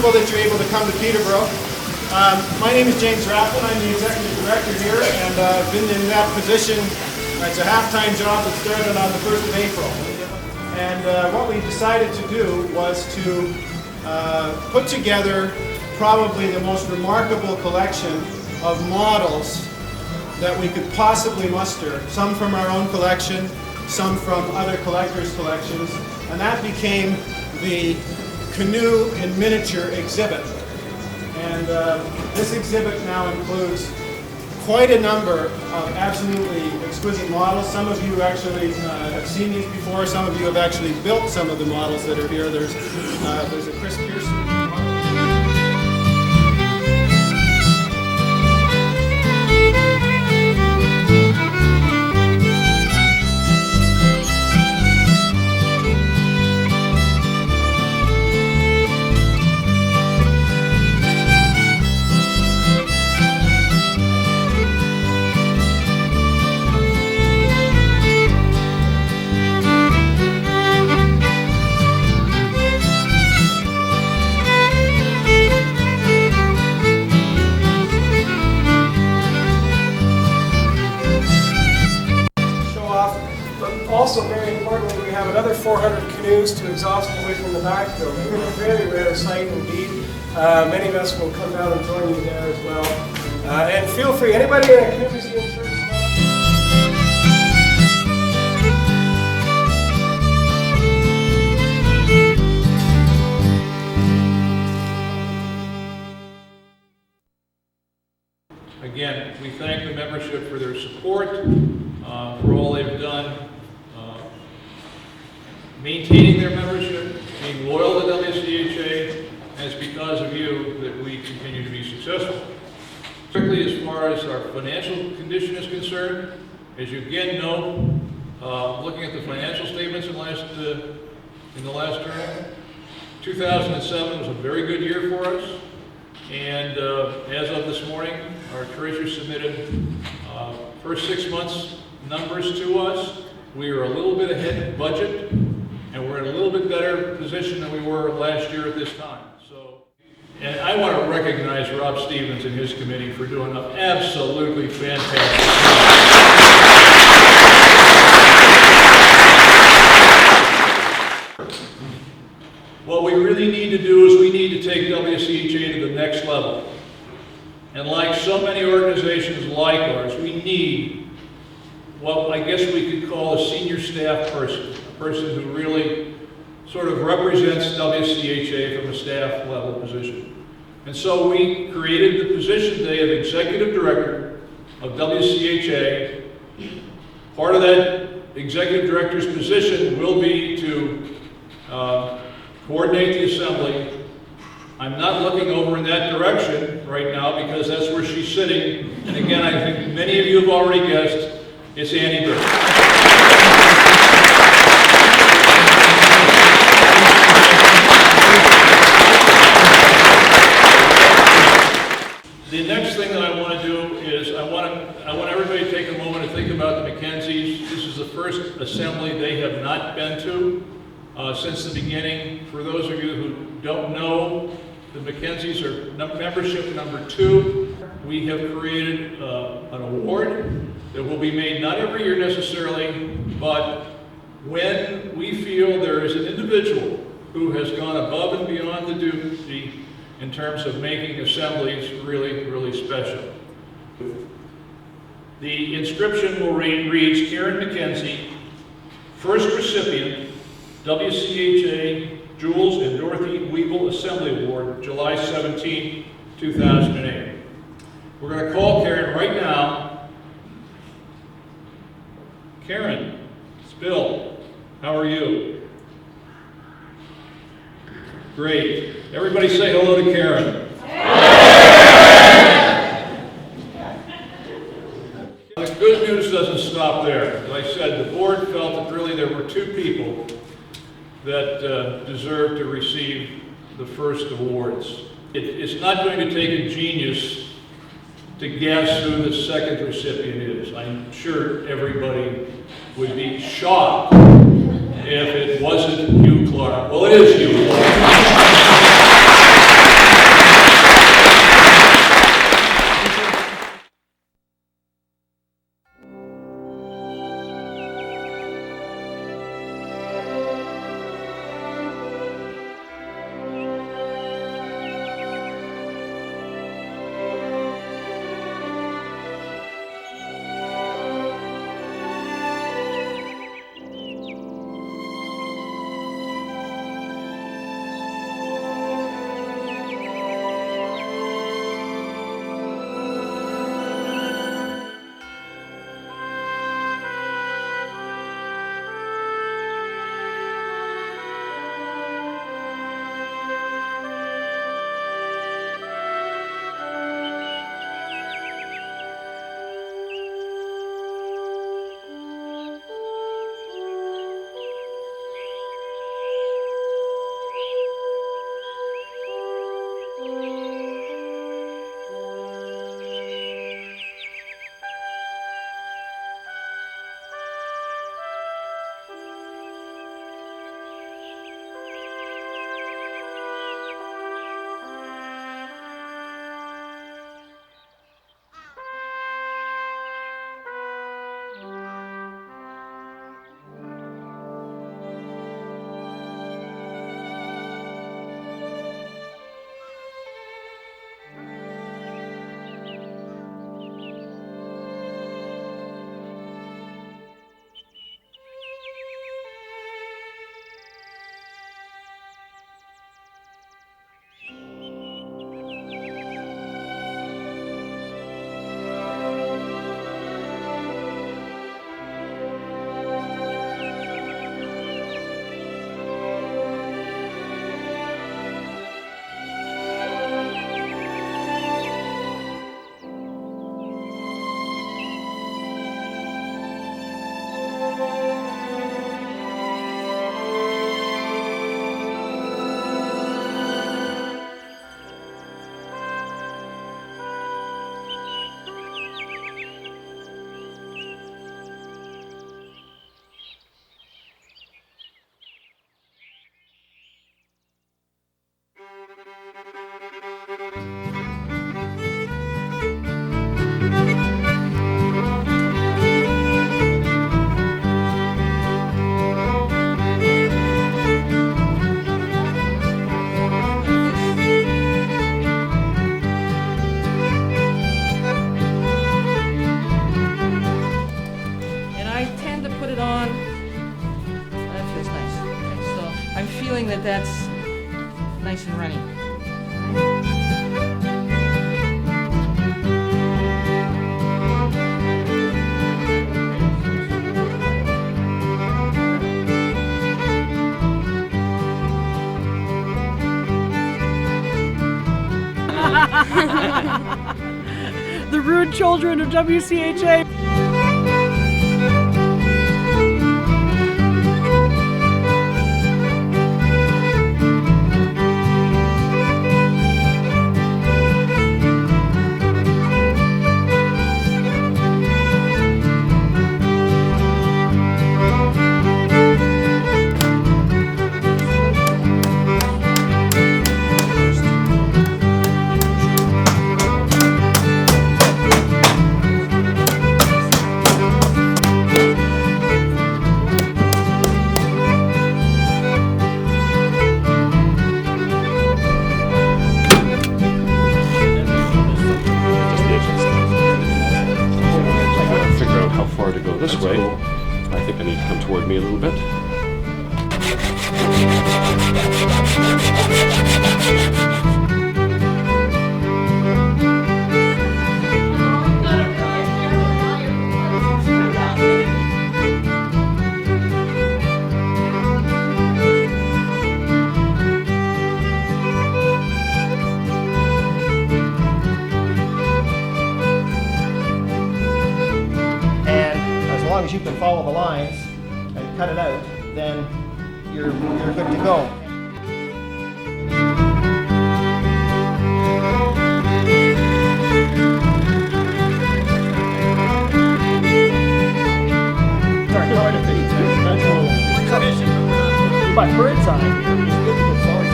wonderful that you're able to come to Peterborough. My name is James Raffin. I'm the executive director here, and I've been in that position. It's a half-time job that started on the 1st of April. And what we decided to do was to put together probably the most remarkable collection of models that we could possibly muster, some from our own collection, some from other collectors' collections, and that became the Canoe in Miniature exhibit. And this exhibit now includes quite a number of absolutely exquisite models. Some of you actually have seen these before. Some of you have actually built some of the models that are here. There's a Dick Persson model. Also, very importantly, we have another 400 canoes to exhaustively from the back building. A very rare sight indeed. Many of us will come down and join you there as well. And feel free, anybody in a canoe museum shirt? Again, we thank the membership for their support, for all they've done. Maintaining their membership, being loyal to WCHA, and it's because of you that we continue to be successful. Particularly as far as our financial condition is concerned, as you again know, looking at the financial statements in the last term, 2007 was a very good year for us, and as of this morning, our treasurer submitted first 6 months numbers to us. We are a little bit ahead of budget, and we're in a little bit better position than we were last year at this time. So, and I want to recognize Rob Stevens and his committee for doing an absolutely fantastic job. What we really need to do is we need to take WCHA to the next level. And like so many organizations like ours, we need what I guess we could call a senior staff person. Person who really sort of represents WCHA from a staff level position. And so we created the position today of Executive Director of WCHA. Part of that Executive Director's position will be to coordinate the assembly. I'm not looking over in that direction right now because that's where she's sitting. And again, I think many of you have already guessed, it's Annie Burke. The next thing that I want to do is I want everybody to take a moment to think about the Mackenzies. This is the first assembly they have not been to since the beginning. For those of you who don't know, the Mackenzies are membership number 2. We have created an award that will be made not every year necessarily, but when we feel there is an individual who has gone above and beyond the duty in terms of making assemblies really, really special. The inscription will read Karen McKenzie, first recipient, WCHA Jules and Dorothy Weeble Assembly Award, July 17, 2008. We're going to call Karen right now. Karen, it's Bill. How are you? Great. Everybody say hello to Karen. The good news doesn't stop there. As I said, the board felt that really there were 2 people that deserved to receive the first awards. It's not going to take a genius to guess who the second recipient is. I'm sure everybody would be shocked if it wasn't Hugh Clark. Well, it is Hugh Clark. feeling that that's nice and running. The rude children of WCHA. To go this way, I think I need to come toward me a little bit. As long as you can follow the lines and cut it out, then you're good to go. But bird's eye here is good to go forward.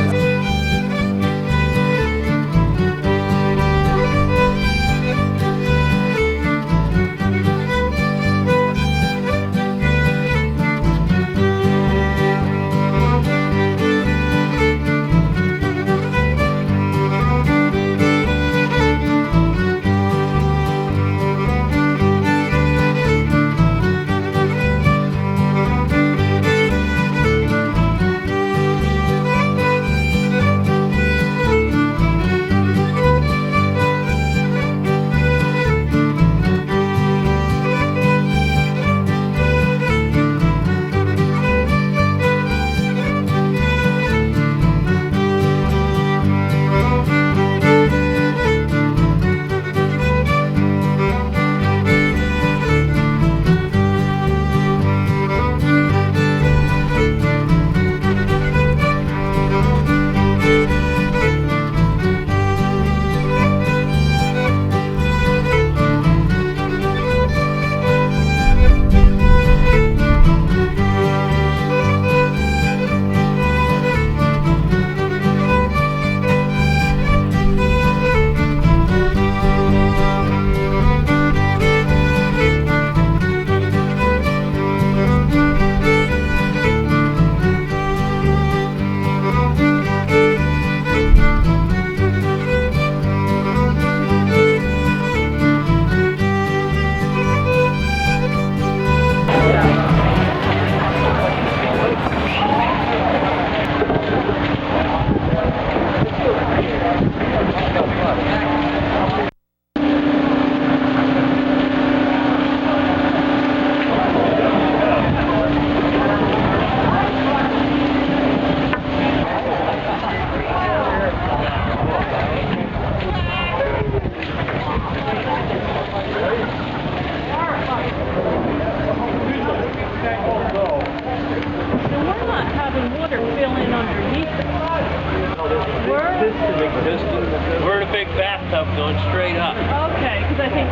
We're in a big bathtub going straight up. Okay, because I think...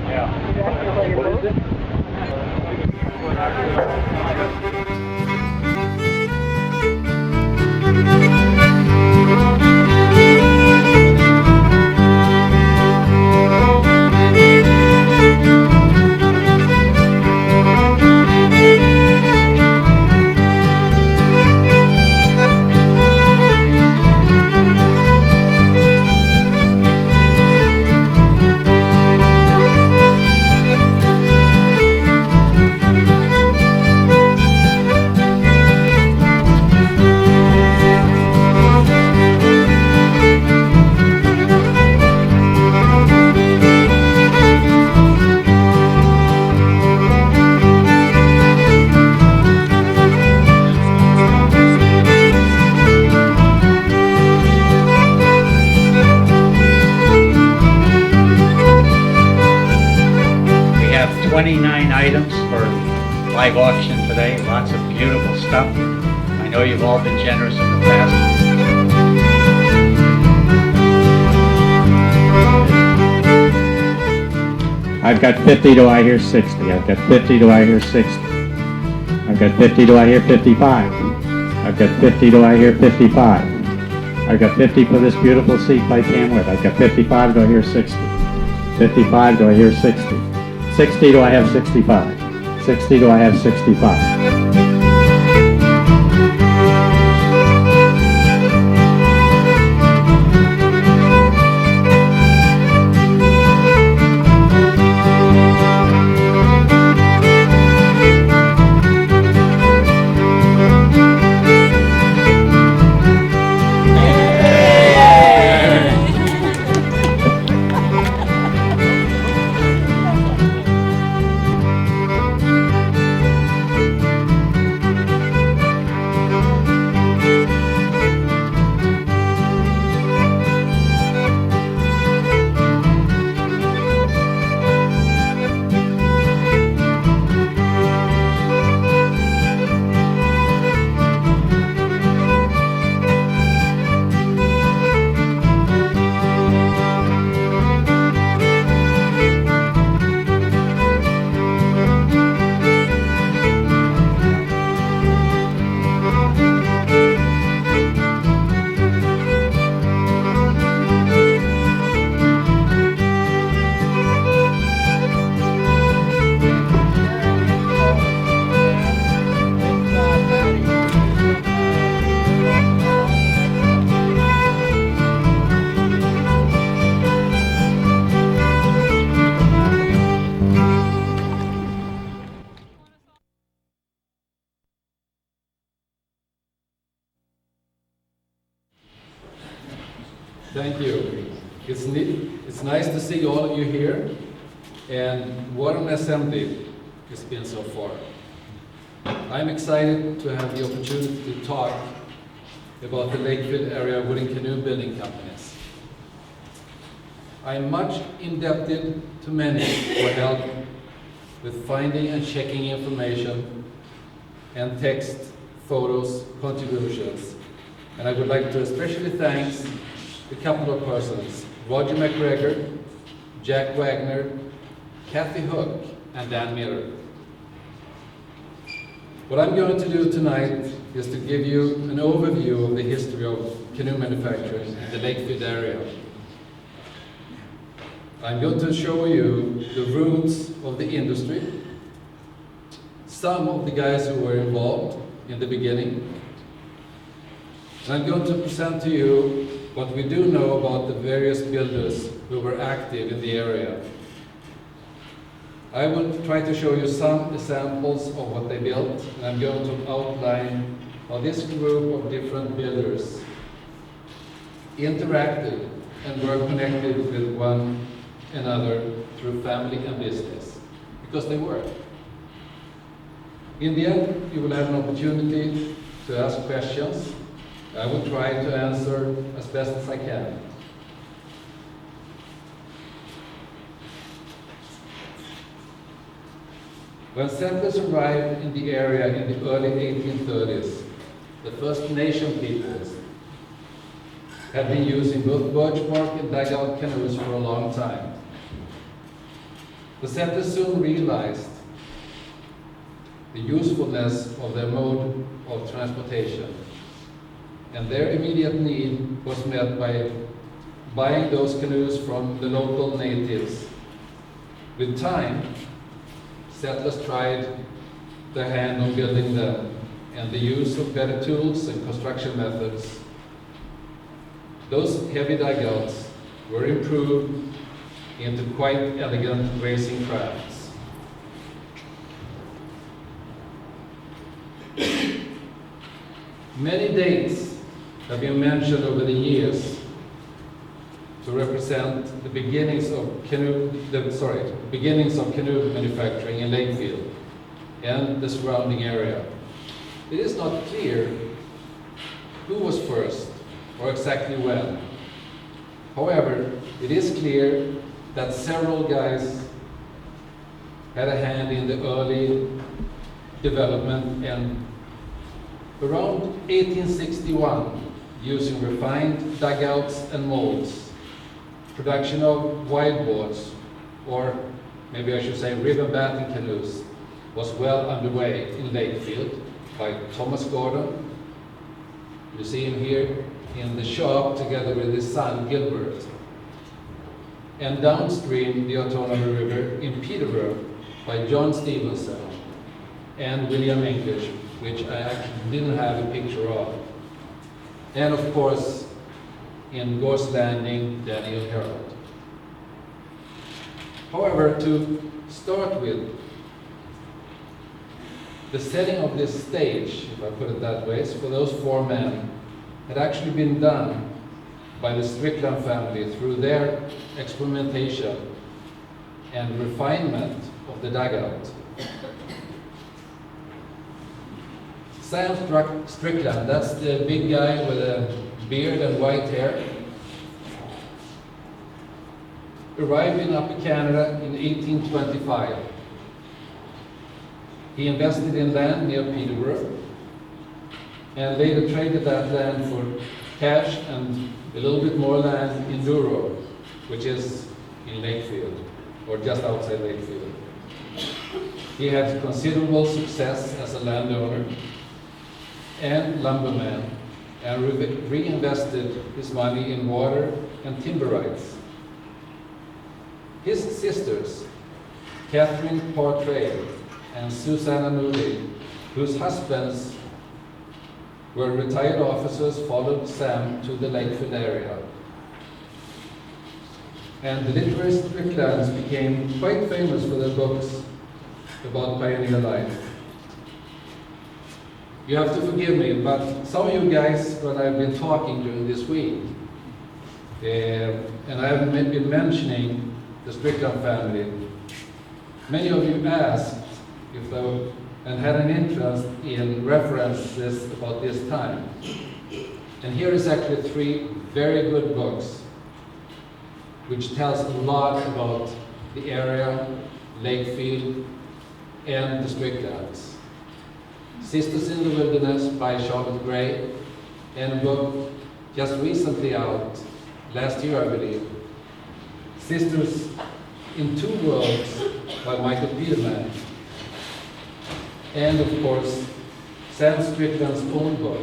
Yeah. What is it? 29 items for live auction today. Lots of beautiful stuff. I know you've all been generous in the past. I've got 50, do I hear 60? I've got 50, do I hear 60? I've got 50, do I hear 55? I've got 50, do I hear 55? I've got 50 for this beautiful seat by Tamworth. I've got 55, do I hear 60? 55, do I hear 60? 60, do I have 65? 60, do I have 65? Thank you. It's nice to see all of you here, and what an assembly it's been so far. I'm excited to have the opportunity to talk about the Lakefield area wooden canoe building companies. I'm much indebted to many for help with finding and checking information and text, photos, contributions. And I would like to especially thank a couple of persons, Roger McGregor, Jack Wagner, Kathy Hook, and Dan Miller. What I'm going to do tonight is to give you an overview of the history of canoe manufacturing in the Lakefield area. I'm going to show you the roots of the industry, some of the guys who were involved in the beginning, and I'm going to present to you what we do know about the various builders who were active in the area. I will try to show you some examples of what they built, and I'm going to outline how this group of different builders interacted and were connected with one another through family and business, because they were. In the end, you will have an opportunity to ask questions. I will try to answer as best as I can. When settlers arrived in the area in the early 1830s, the First Nation peoples had been using both birch bark and dugout canoes for a long time. The settlers soon realized the usefulness of their mode of transportation, and their immediate need was met by buying those canoes from the local natives. With time, settlers tried their hand on building them, and the use of better tools and construction methods. Those heavy dugouts were improved into quite elegant racing crafts. Many dates have been mentioned over the years to represent the beginnings of canoe manufacturing in Lakefield and the surrounding area. It is not clear who was first or exactly when. However, it is clear that several guys had a hand in the early development, and around 1861, using refined dugouts and molds, production of wide-boards, or maybe I should say river bathing canoes, was well underway in Lakefield by Thomas Gordon. You see him here in the shop together with his son Gilbert. And downstream the Autonomy River in Peterborough by John Stevenson and William English, which I actually didn't have a picture of. And of course, in Gorse Landing, Daniel Herald. However, to start with, the setting of this stage, if I put it that way, for those four men, had actually been done by the Strickland family through their experimentation and refinement of the dugout. Sam Strickland, that's the big guy with a beard and white hair, arrived in Upper Canada in 1825. He invested in land near Peterborough and later traded that land for cash and a little bit more land in Douro, which is in Lakefield, or just outside Lakefield. He had considerable success as a landowner and lumberman, and reinvested his money in water and timber rights. His sisters, Catherine Portray and Susanna Moody, whose husbands were retired officers, followed Sam to the Lakefield area. And the literary Stricklands became quite famous for their books about pioneer life. You have to forgive me, but some of you guys, when I've been talking during this week, and I've been mentioning the Strickland family, many of you asked if they were, and had an interest in references about this time. And here is actually 3 very good books which tells a lot about the area, Lakefield, and the Stricklands. Sisters in the Wilderness by Charlotte Gray, and a book just recently out, last year I believe, Sisters in Two Worlds by Michael Peterman. And of course, Sam Strickland's own book,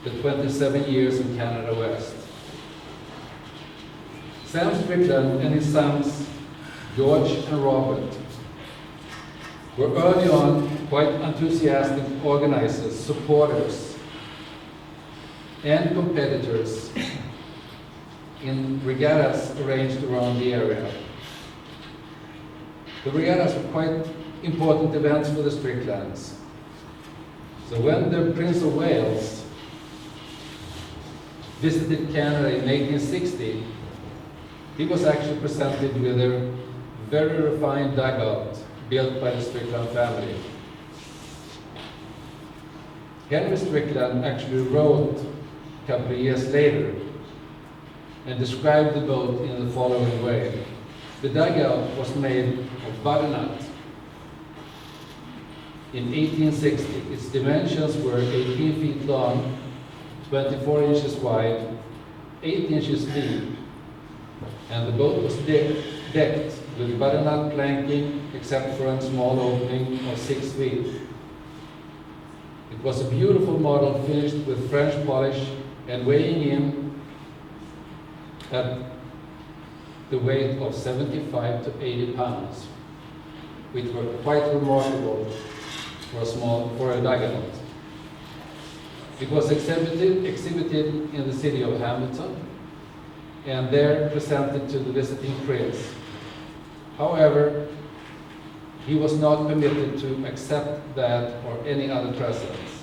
The 27 Years in Canada West. Sam Strickland and his sons, George and Robert, were early on quite enthusiastic organizers, supporters, and competitors in regattas arranged around the area. The regattas were quite important events for the Stricklands. So when the Prince of Wales visited Canada in 1860, he was actually presented with a very refined dugout built by the Strickland family. Henry Strickland actually wrote a couple of years later and described the boat in the following way. The dugout was made of butternut. In 1860, its dimensions were 18 feet long, 24 inches wide, 8 inches deep, and the boat was decked with butternut planking except for a small opening of 6 feet. It was a beautiful model finished with French polish and weighing in at the weight of 75 to 80 pounds, which were quite remarkable for a dugout. It was exhibited in the city of Hamilton and there presented to the visiting prince. However, he was not permitted to accept that or any other presents.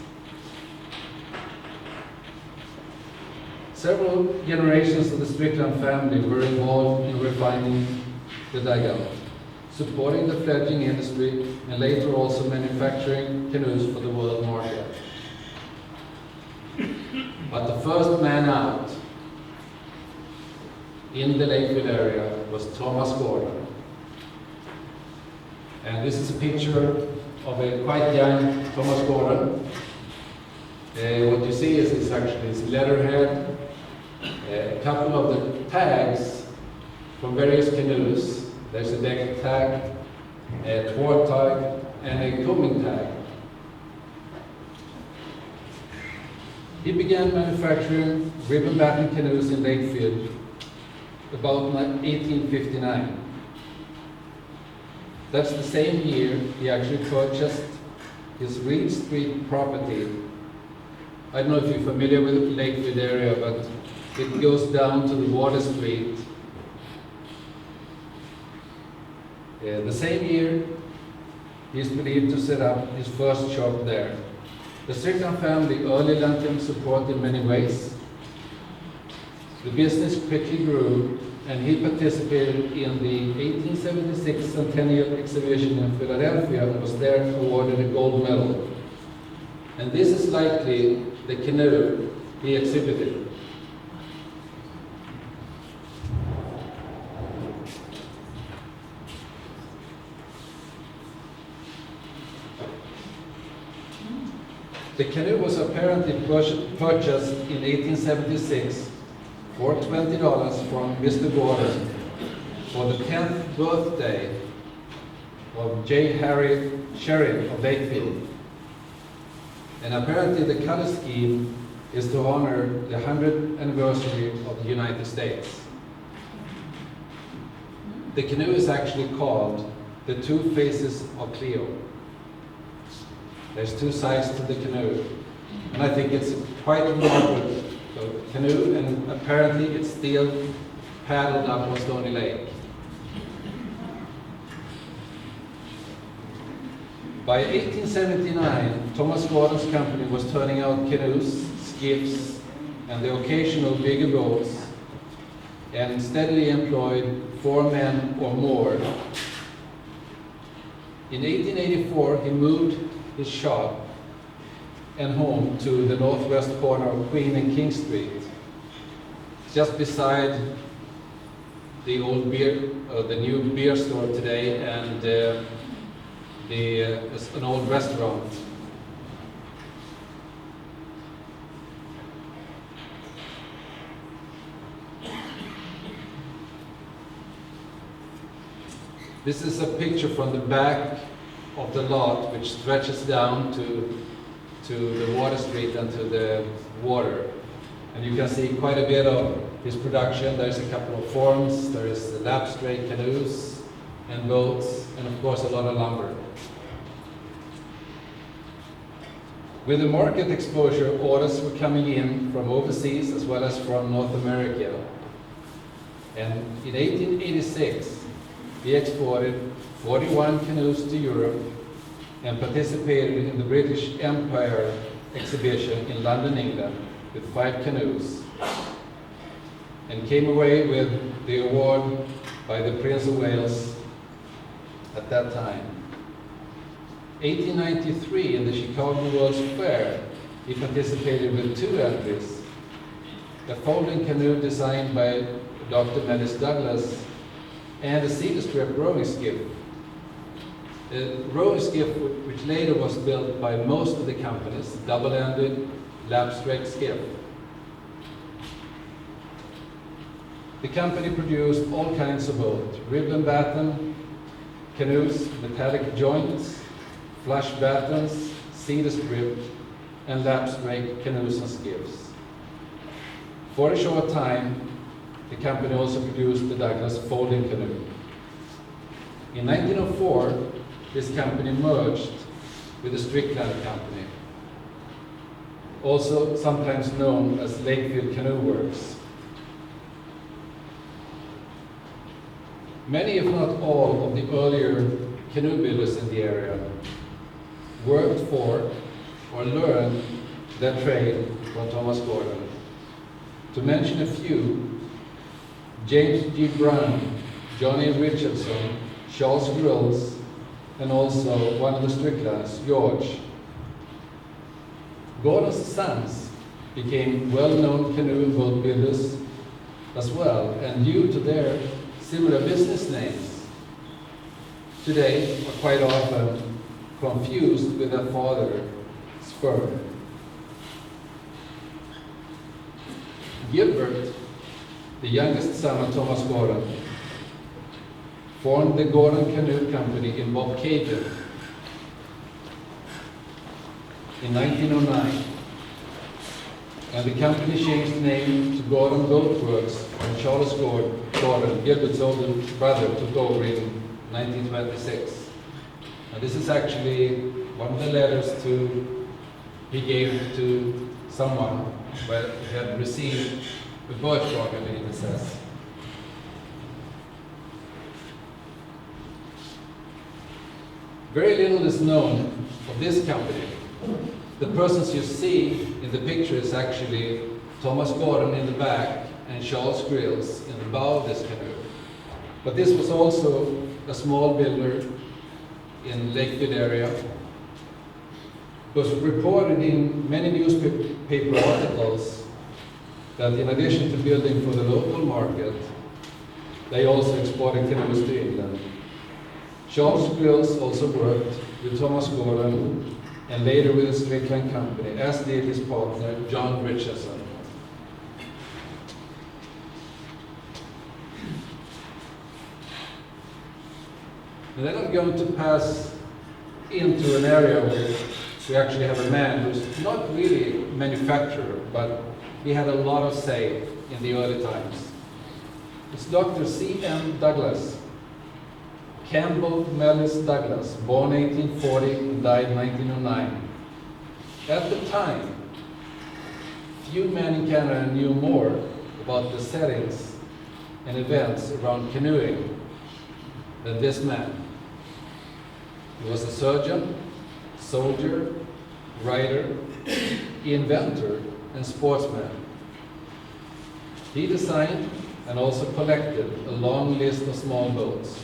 Several generations of the Strickland family were involved in refining the dugout, supporting the fledgling industry, and later also manufacturing canoes for the world market. But the first man out in the Lakefield area was Thomas Gordon. And this is a picture of a quite young Thomas Gordon. What you see is actually his letterhead, a couple of the tags from various canoes. There's a deck tag, a thwart tag, and a combing tag. He began manufacturing ribbon-battened canoes in Lakefield about 1859. That's the same year he actually purchased his Reed Street property. I don't know if you're familiar with the Lakefield area, but it goes down to the Water Street. The same year, he is believed to set up his first shop there. The Strickland family early lent him support in many ways. The business quickly grew, and he participated in the 1876 Centennial Exhibition in Philadelphia and was there awarded a gold medal. And this is likely the canoe he exhibited. The canoe was apparently purchased in 1876 for $20 from Mr. Gordon for the 10th birthday of J. Harry Sheriff of Lakefield. And apparently the color scheme is to honor the 100th anniversary of the United States. The canoe is actually called the Two Faces of Cleo. There's two sides to the canoe, and I think it's quite remarkable canoe, and apparently it's still paddled up on Stony Lake. By 1879, Thomas Gordon's company was turning out canoes, skiffs, and the occasional bigger boats, and steadily employed 4 men or more. In 1884, he moved his shop and home to the northwest corner of Queen and King Street, just beside the old beer, the new beer store today, and an old restaurant. This is a picture from the back of the lot, which stretches down to the Water Street and to the water. And you can see quite a bit of his production. There's a couple of forms, there is the lap straight canoes and boats, and of course a lot of lumber. With the market exposure, orders were coming in from overseas as well as from North America. And in 1886, he exported 41 canoes to Europe and participated in the British Empire exhibition in London, England, with 5 canoes, and came away with the award by the Prince of Wales at that time. 1893, in the Chicago World's Fair, he participated with 2 entries, a folding canoe designed by Dr. Melis Douglas, and a cedar strip rowing skiff. A rowing skiff which later was built by most of the companies, double-ended lap straight skiff. The company produced all kinds of boats, ribbon batten canoes, metallic joints, flush battens, cedar strip, and lap straight canoes and skiffs. For a short time, the company also produced the Douglas folding canoe. In 1904, this company merged with the Strickland Company, also sometimes known as Lakefield Canoe Works. Many, if not all, of the earlier canoe builders in the area worked for or learned their trade from Thomas Gordon. To mention a few, James G. Brown, Johnny Richardson, Charles Grills, and also one of the Stricklands, George. Gordon's sons became well-known canoe and boat builders as well, and due to their similar business names, today are quite often confused with their father's sperm. Gilbert, the youngest son of Thomas Gordon, formed the Gordon Canoe Company in Bobcaygeon in 1909, and the company changed the name to Gordon Boat Works when Charles Gordon, Gilbert's older brother, took over in 1926. And this is actually one of the letters he gave to someone where he had received the birch bark, I believe it says. Very little is known of this company. The persons you see in the picture is actually Thomas Gordon in the back and Charles Grills in the bow of this canoe. But this was also a small builder in Lakefield area. It was reported in many newspaper articles that in addition to building for the local market, they also exported canoes to England. Charles Grills also worked with Thomas Gordon and later with his Lakeland company, as did his partner, John Richardson. And then I'm going to pass into an area where we actually have a man who's not really a manufacturer, but he had a lot of say in the early times. It's Dr. C.M. Douglas, Campbell Mellis Douglas, born 1840 and died 1909. At the time, few men in Canada knew more about the settings and events around canoeing than this man. He was a surgeon, soldier, writer, inventor, and sportsman. He designed and also collected a long list of small boats,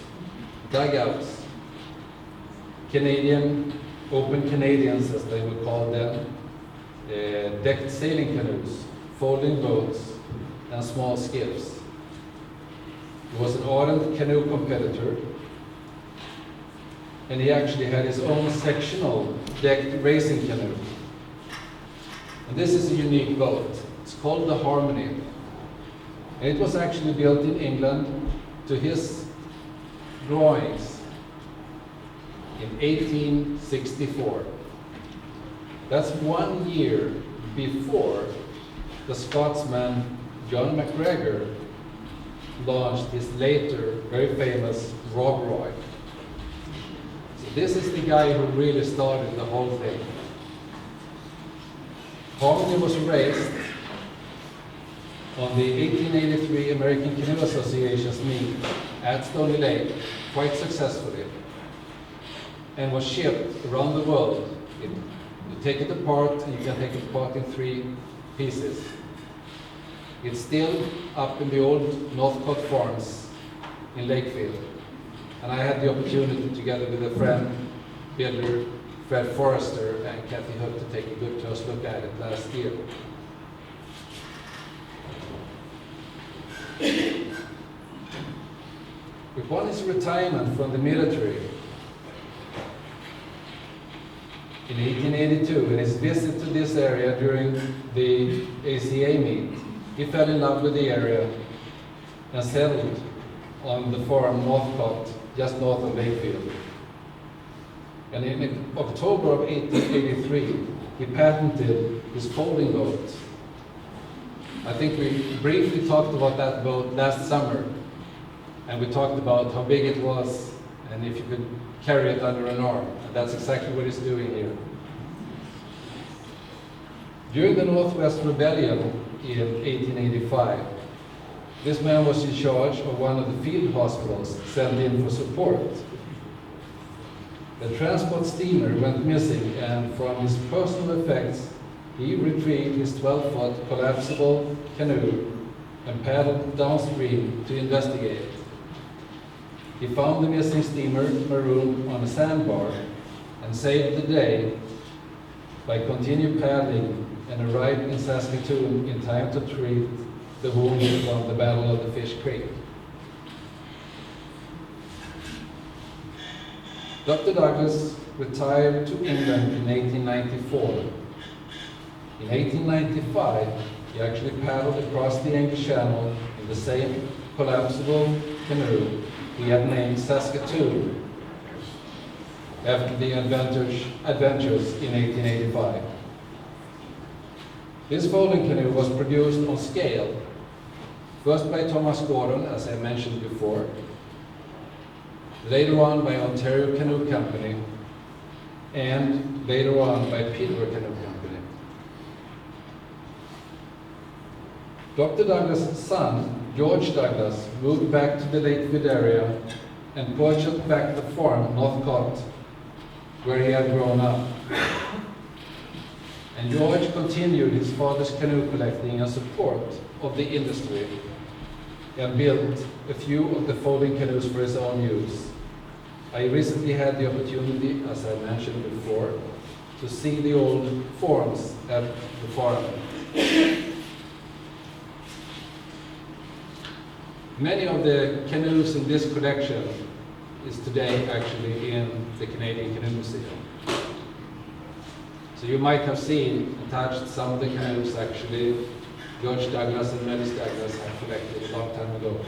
dugouts, open Canadians as they would call them, decked sailing canoes, folding boats, and small skiffs. He was an ardent canoe competitor, and he actually had his own sectional decked racing canoe. And this is a unique boat. It's called the Harmony. And it was actually built in England to his drawings in 1864. That's 1 year before the Scotsman John MacGregor launched his later very famous Rob Roy. So this is the guy who really started the whole thing. Harmony was raised on the 1883 American Canoe Association's meet at Stony Lake quite successfully, and was shipped around the world. You take it apart, and you can take it apart in 3 pieces. It's still up in the old Northcote Farms in Lakefield. And I had the opportunity, together with a friend, builder Fred Forrester and Kathy Hook, to take a good close look at it last year. Upon his retirement from the military in 1882, and his visit to this area during the ACA meet, he fell in love with the area and settled on the farm Northcote, just north of Lakefield. And in October of 1883, he patented his folding boat. I think we briefly talked about that boat last summer, and we talked about how big it was and if you could carry it under an arm. And that's exactly what he's doing here. During the Northwest Rebellion in 1885, this man was in charge of one of the field hospitals sent in for support. The transport steamer went missing, and from his personal effects, he retrieved his 12-foot collapsible canoe and paddled downstream to investigate. He found the missing steamer marooned on a sandbar and saved the day by continued paddling and arrived in Saskatoon in time to treat the wounded from the Battle of the Fish Creek. Dr. Douglas retired to England in 1894. In 1895, he actually paddled across the English Channel in the same collapsible canoe he had named Saskatoon after the adventures in 1885. This folding canoe was produced on scale, first by Thomas Gordon, as I mentioned before, later on by Ontario Canoe Company, and later on by Peterborough Canoe Company. Dr. Douglas' son, George Douglas, moved back to the Lakefield area and purchased back the farm, Northcott, where he had grown up. And George continued his father's canoe collecting and support of the industry and built a few of the folding canoes for his own use. I recently had the opportunity, as I mentioned before, to see the old forms at the farm. Many of the canoes in this collection is today actually in the Canadian Canoe Museum. So you might have seen attached some of the canoes actually George Douglas and Melis Douglas had collected a long time ago.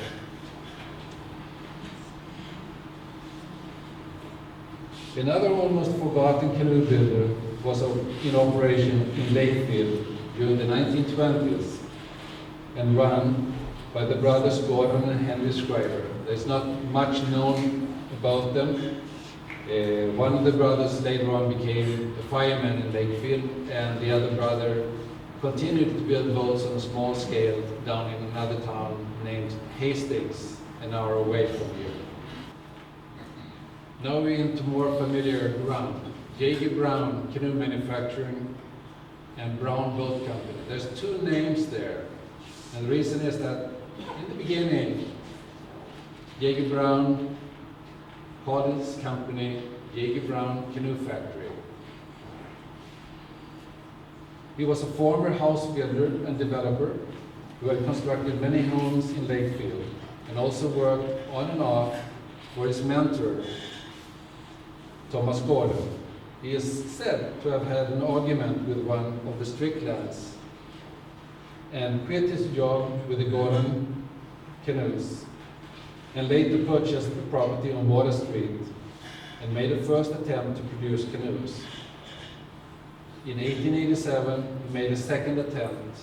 Another almost forgotten canoe builder was in operation in Lakefield during the 1920s and run by the brothers Gordon and Henry Schreiber. There's not much known about them. One of the brothers later on became a fireman in Lakefield, and the other brother continued to build boats on a small scale down in another town named Hastings, an hour away from here. Now we're into more familiar ground. J.G. Brown Canoe Manufacturing and Brown Boat Company. There's two names there, and the reason is that in the beginning, J.G. Brown called his company J.G. Brown Canoe Factory. He was a former house builder and developer who had constructed many homes in Lakefield and also worked on and off for his mentor, Thomas Gordon. He is said to have had an argument with one of the Stricklands and quit his job with the Gordon Canoes and later purchased the property on Water Street and made a first attempt to produce canoes. In 1887, he made a second attempt,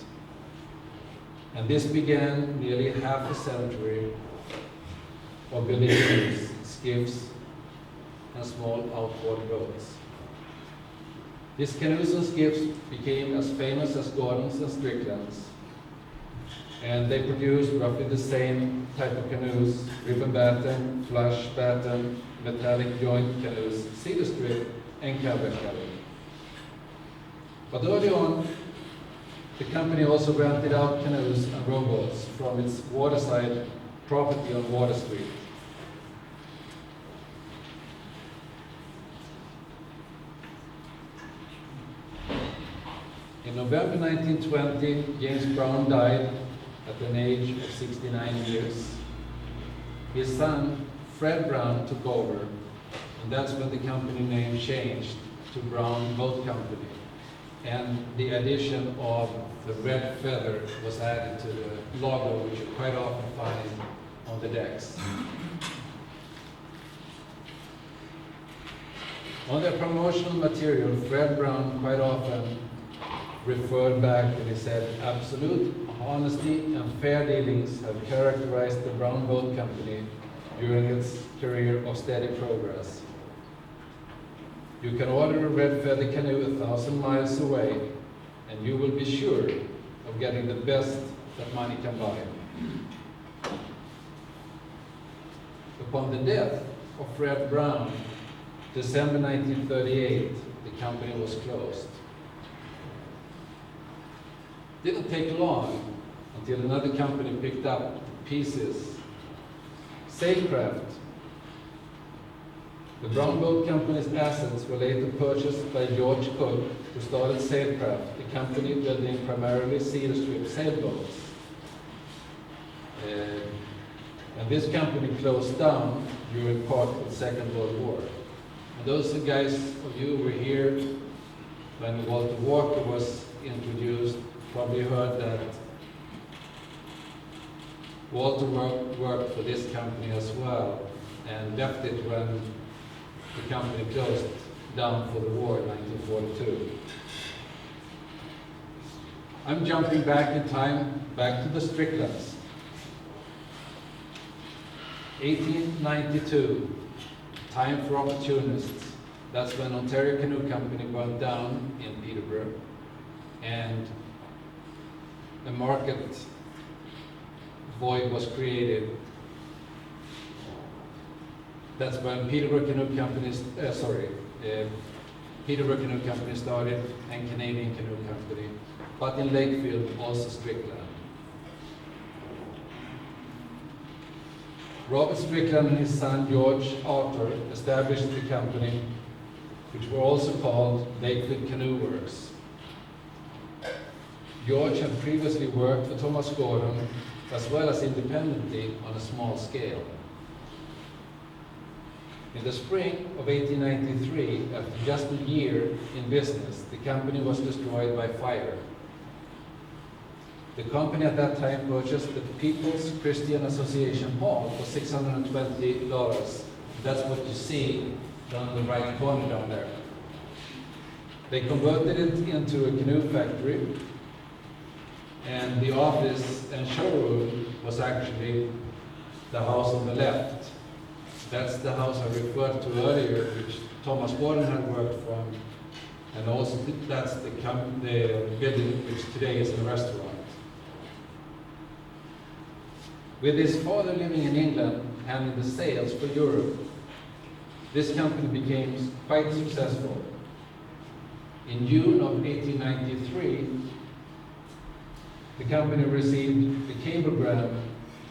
and this began nearly half a century of building canoes, skiffs, and small outboard boats. These canoes and skiffs became as famous as Gordon's and Strickland's, and they produced roughly the same type of canoes: ribbon batten, flush batten, metallic joint canoes, cedar strip, and carbon cutting. But early on, the company also rented out canoes and rowboats from its waterside property on Water Street. In November 1920, James Brown died at an age of 69 years. His son, Fred Brown, took over, and that's when the company name changed to Brown Boat Company, and the addition of the red feather was added to the logo, which you quite often find on the decks. On their promotional material, Fred Brown quite often referred back and he said, "Absolute honesty and fair dealings have characterized the Brown Boat Company during its career of steady progress. You can order a red feather canoe 1,000 miles away, and you will be sure of getting the best that money can buy." Upon the death of Fred Brown, December 1938, the company was closed. It didn't take long until another company picked up the pieces. Sailcraft. The Brown Boat Company's assets were later purchased by George Cook, who started Sailcraft, the company building primarily cedar strip sailboats. And this company closed down during part of the Second World War. And those guys of you who were here when Walter Walker was introduced probably heard that Walter worked for this company as well and left it when the company closed down for the war in 1942. I'm jumping back in time, back to the Stricklands. 1892, time for opportunists. That's when Ontario Canoe Company burned down in Peterborough, and a market void was created. That's when Peterborough Canoe Company started, and Canadian Canoe Company, but in Lakefield also Strickland. Robert Strickland and his son George Arthur established the company, which were also called Lakefield Canoe Works. George had previously worked for Thomas Gordon as well as independently on a small scale. In the spring of 1893, after just a year in business, the company was destroyed by fire. The company at that time purchased the People's Christian Association Hall for $620. That's what you see down the right corner down there. They converted it into a canoe factory, and the office and showroom was actually the house on the left. That's the house I referred to earlier, which Thomas Gordon had worked from, and also that's the building which today is a restaurant. With his father living in England, handling the sales for Europe, this company became quite successful. In June of 1893, the company received a cablegram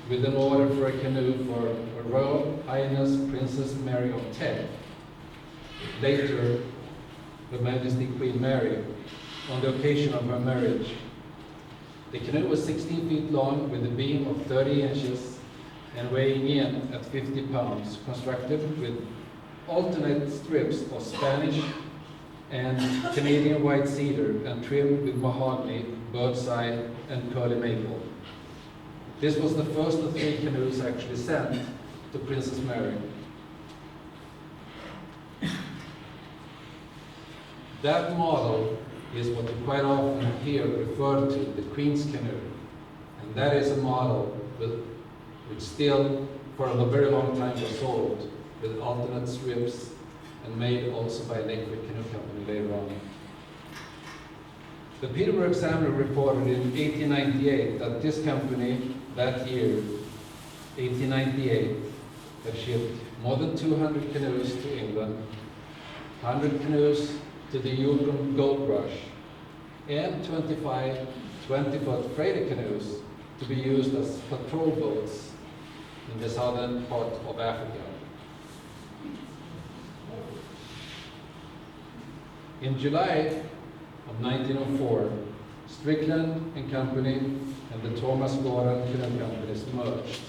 with an order for a canoe for Her Royal Highness Princess Mary of Teck, later Her Majesty Queen Mary, on the occasion of her marriage. The canoe was 16 feet long with a beam of 30 inches and weighing in at 50 pounds, constructed with alternate strips of Spanish and Canadian white cedar and trimmed with mahogany, birdseye, and curly maple. This was the first of 3 canoes actually sent to Princess Mary. That model is what you quite often hear referred to, the Queen's Canoe. And that is a model which still, for a very long time, was sold with alternate strips and made also by Lakefield Canoe Company later on. The Peterborough Examiner reported in 1898 that this company, that year, 1898, had shipped more than 200 canoes to England, 100 canoes to the Yukon Gold Rush, and 25 20-foot freighter canoes to be used as patrol boats in the southern part of Africa. In July of 1904, Strickland and Company and the Thomas Gordon Canoe Companies merged.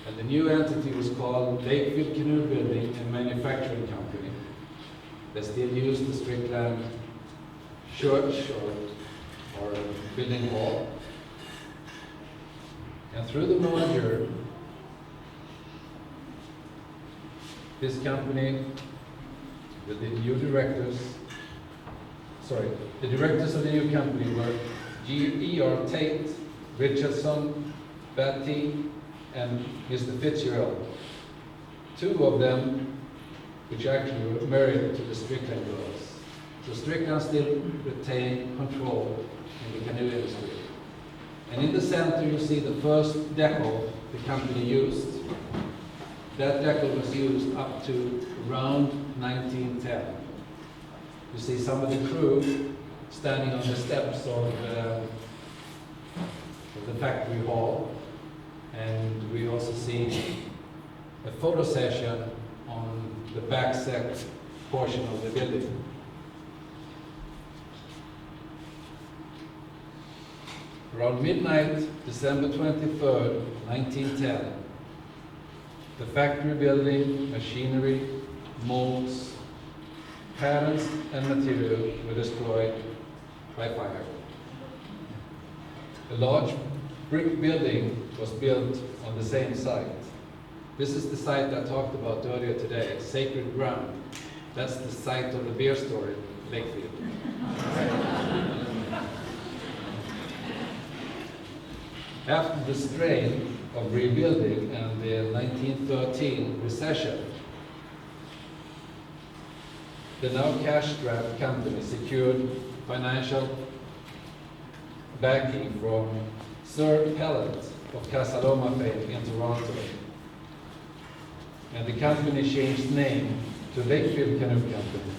And the new entity was called Lakefield Canoe Building and Manufacturing Company. They still use the Strickland church or building hall. And through the merger, this company, with the new directors, the directors of the new company were G.E.R. Tate, Richardson, Batty, and Mr. Fitzgerald. 2 of them, which actually were married to the Strickland girls. So Strickland still retained control in the canoe industry. And in the center you see the first decal the company used. That decal was used up to around 1910. You see some of the crew standing on the steps of the factory hall. And we also see a photo session on the back set portion of the building. Around midnight, December 23rd, 1910, The factory building, machinery, molds, patterns, and material were destroyed by fire. A large brick building was built on the same site. This is the site I talked about earlier today, Sacred Ground. That's the site of the beer store in Lakefield. After the strain of rebuilding and the 1913 recession, the now cash-strapped company secured financial backing from Sir Pellet of Casaloma fame in Toronto. And the company changed name to Lakefield Canoe Company.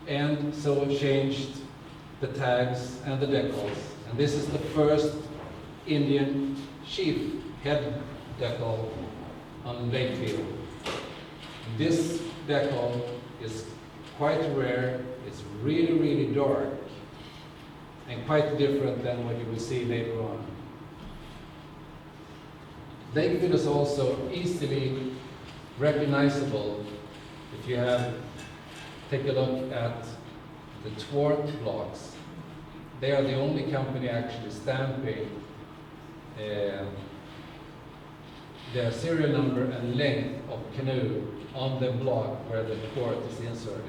And so changed the tags and the decals. And this is the first Indian chief head decal on Lakefield. This decal is quite rare, it's really, really dark, and quite different than what you will see later on. Lakefield is also easily recognizable if you take a look at the thwart blocks. They are the only company actually stamping their serial number and length of canoe on the block where the thwart is inserted.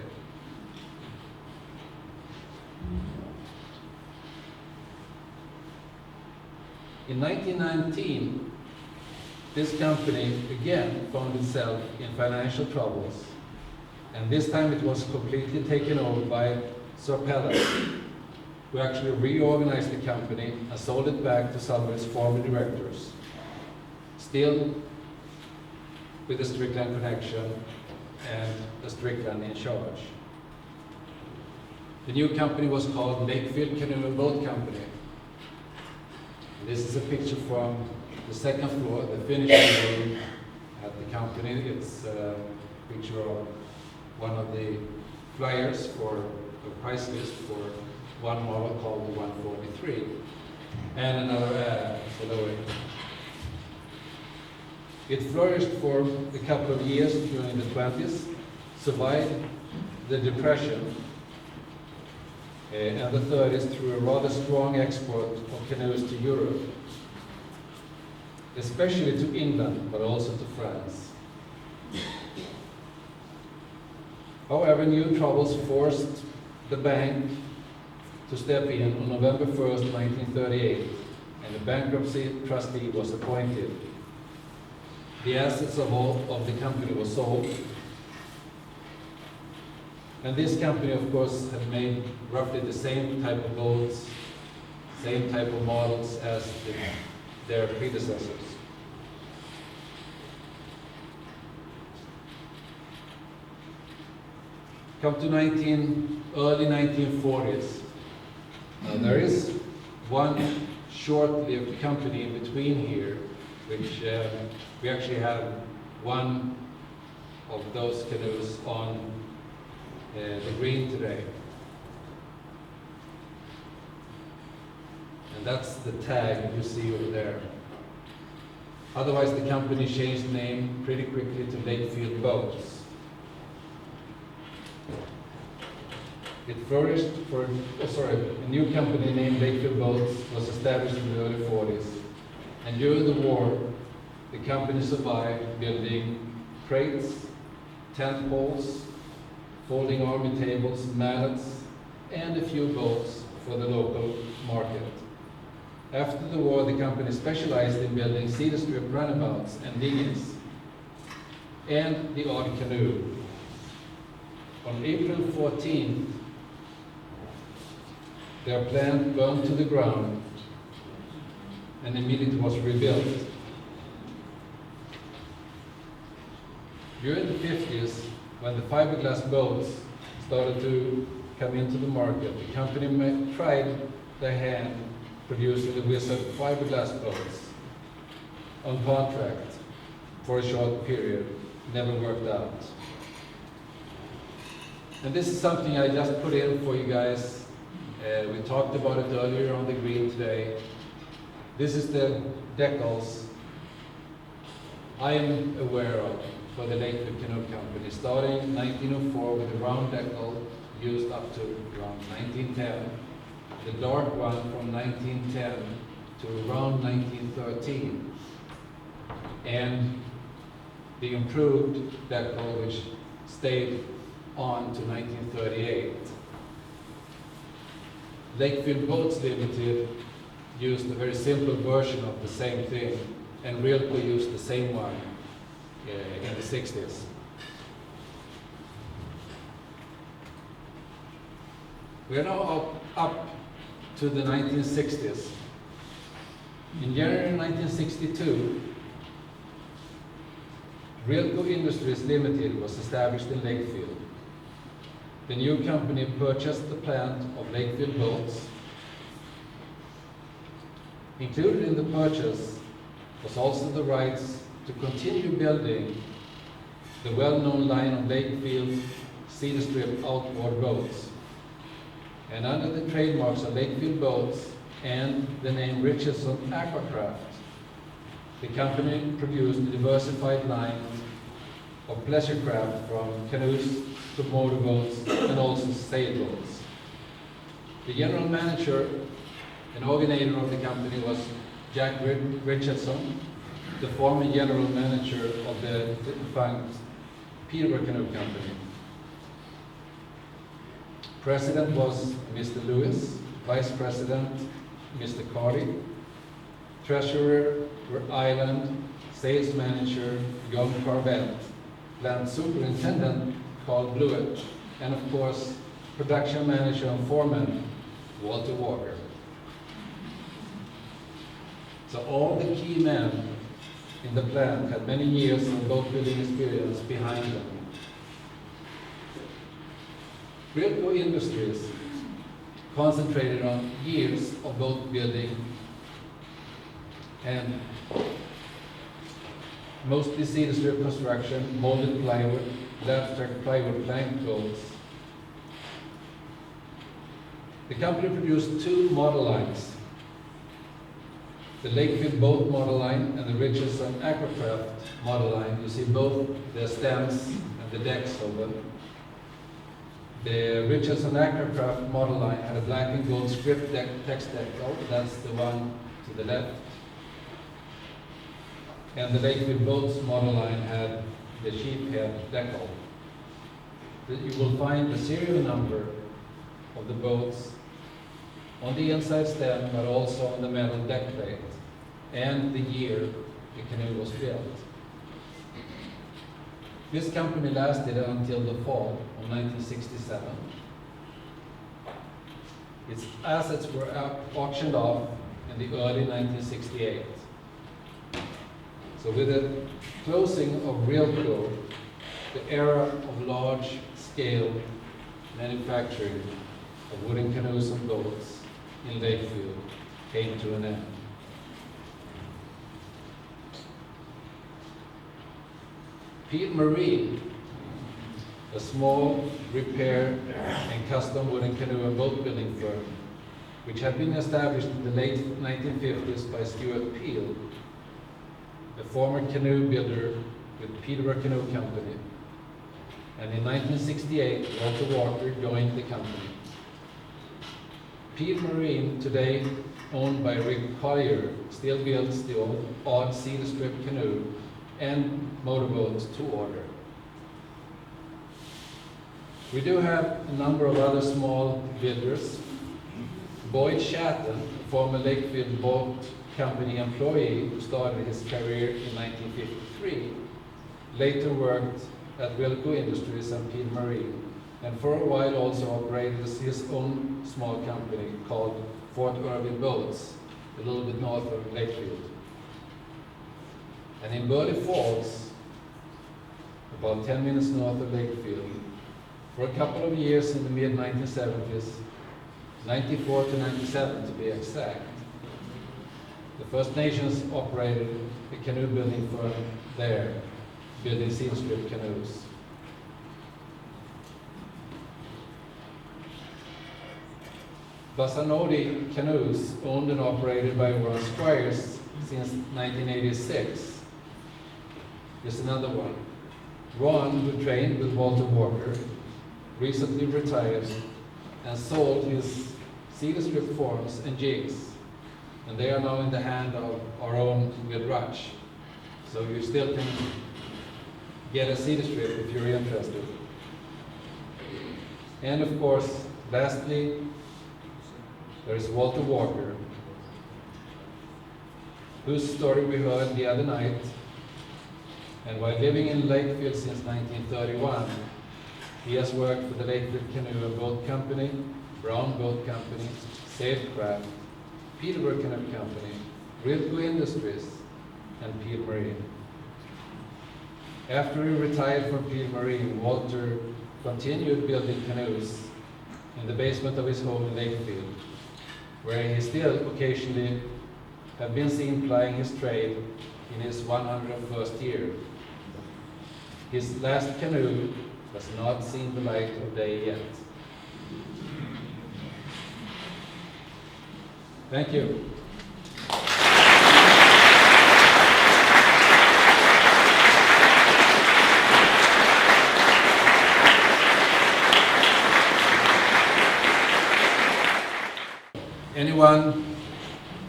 In 1919, this company again found itself in financial troubles, and this time it was completely taken over by Sir Pellet, who actually reorganized the company and sold it back to some of its former directors, still with a Strickland connection and a Strickland in charge. The new company was called Lakefield Canoe and Boat Company. This is a picture from the second floor, the finishing room at the company. It's a picture of one of the flyers for a price list for one model called the 143, and another ad below it. It flourished for a couple of years during the 20s, survived the Depression and the 30s through a rather strong export of canoes to Europe, especially to England, but also to France. However, new troubles forced the bank to step in on November 1st, 1938, and a bankruptcy trustee was appointed. The assets of all of the company were sold, and this company, of course, had made roughly the same type of boats, same type of models as their predecessors. Come to early 1940s. There is one short-lived company in between here, which we actually have one of those canoes on the green today. And that's the tag you see over there. Otherwise, the company changed name pretty quickly to Lakefield Boats. It flourished for, a new company named Lakefield Boats was established in the early 40s. And during the war, the company survived building crates, tent poles, folding army tables, mallets, and a few boats for the local market. After the war, the company specialized in building cedar strip runabouts and dinghies, and the odd canoe. On April 14th, their plant burned to the ground and immediately was rebuilt. During the 50s, when the fiberglass boats started to come into the market, the company tried their hand producing the Wizard fiberglass boats on contract for a short period. Never worked out. And this is something I just put in for you guys. We talked about it earlier on the green today. This is the decals I am aware of for the Lakefield Canoe Company, starting in 1904 with the round decal used up to around 1910, the dark one from 1910 to around 1913, and the improved decal which stayed on to 1938. Lakefield Boats Limited used a very simple version of the same thing, and Realco used the same one in the 60s. We are now up to the 1960s. In January 1962, Realco Industries Limited was established in Lakefield. The new company purchased the plant of Lakefield Boats. Included in the purchase was also the rights to continue building the well-known line of Lakefield cedar strip outboard boats. And under the trademarks of Lakefield Boats and the name Richardson Aquacraft, the company produced a diversified line of pleasure craft from canoes to motorboats and also sailboats. The general manager and originator of the company was Jack Richardson, the former general manager of the defunct Peterborough Canoe Company. President was Mr. Lewis, Vice President Mr. Carty, Treasurer Island, Sales Manager John Carvette, Plant Superintendent Carl Blewett, and of course, Production Manager and Foreman Walter Walker. So all the key men in the plant had many years of boat building experience behind them. Realco Industries concentrated on years of boat building and mostly cedar strip construction, molded plywood, lab-stack plywood plank boats. The company produced two model lines, the Lakefield Boat model line and the Richardson Aquacraft model line. You see both the stems and the decks of them. The Richardson Aquacraft model line had a black and gold script text decal, that's the one to the left. And the Lakefield Boats model line had the sheephead decal. You will find the serial number of the boats on the inside stem, but also on the metal deck plate, and the year the canoe was built. This company lasted until the fall of 1967. Its assets were auctioned off in the early 1968. So with the closing of Realco, the era of large-scale manufacturing of wooden canoes and boats in Lakefield came to an end. Pete Marine, a small repair and custom wooden canoe and boat building firm, which had been established in the late 1950s by Stuart Peel, a former canoe builder with Peterborough Canoe Company. And in 1968, Walter Walker joined the company. Pete Marine, today owned by Rick Collier, still builds the odd cedar strip canoe and motorboats to order. We do have a number of other small builders. Boyd Shatton, a former Lakefield Boat Company employee who started his career in 1953, later worked at Realco Industries and Pete Marine, and for a while also operated his own small company called Fort Irving Boats, a little bit north of Lakefield. And in Burley Falls, about 10 minutes north of Lakefield, for a couple of years in the mid-1970s, 94 to 97 to be exact, the First Nations operated a canoe building firm there, building cedar strip canoes. Dick Canoes, owned and operated by Ron Squires since 1986. Here's another one. Ron, who trained with Walter Walker, recently retired and sold his cedar strip forms and jigs, and they are now in the hand of our own Will Rutch. So you still can get a cedar strip if you're interested. And of course, lastly, there is Walter Walker, whose story we heard the other night. And while living in Lakefield since 1931, he has worked for the Lakefield Canoe and Boat Company, Brown Boat Company, Safecraft, Peterborough Canoe Company, Rilco Industries, and Peel Marine. After he retired from Peel Marine, Walter continued building canoes in the basement of his home in Lakefield, where he still occasionally have been seen plying his trade in his 101st year. His last canoe has not seen the light of day yet. Thank you. Anyone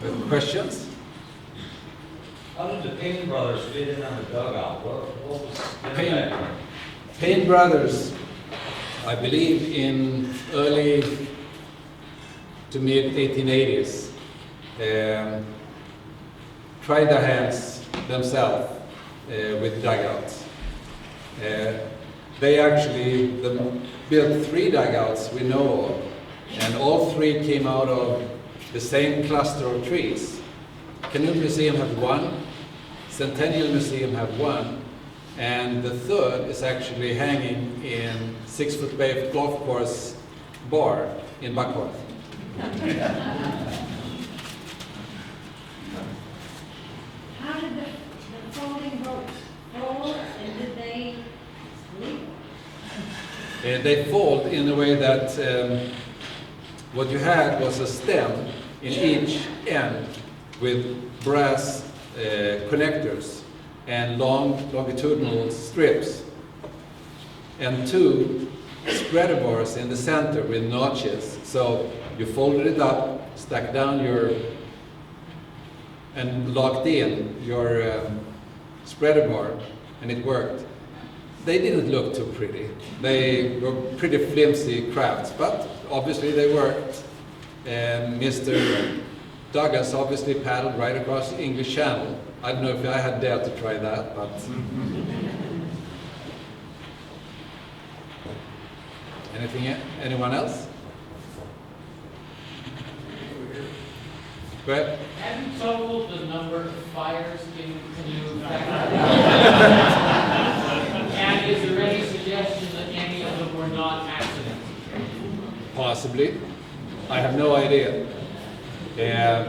with questions? How did the Payne brothers fit in on the dugout? What was Payne brothers, I believe in early to mid 1880s, tried their hands themselves with dugouts. They actually built 3 dugouts we know of, and all 3 came out of the same cluster of trees. Canoe Museum have 1, Centennial Museum have 1, and the 3rd is actually hanging in 6 Foot Bay Golf Course bar in Buckworth. How did the folding boats fold, and did they sleep? They fold in a way that what you had was a stem in each end with brass connectors and long longitudinal strips, and 2 spreader bars in the center with notches. So you folded it up, stuck down and locked in your spreader bar, and it worked. They didn't look too pretty. They were pretty flimsy crafts, but obviously they worked. And Mr. Douglas obviously paddled right across the English Channel. I don't know if I had dared to try that, but... Anyone else? Go ahead. Have you totaled the number of fires in canoe? And is there any suggestion that any of them were not accidents? Possibly. I have no idea. There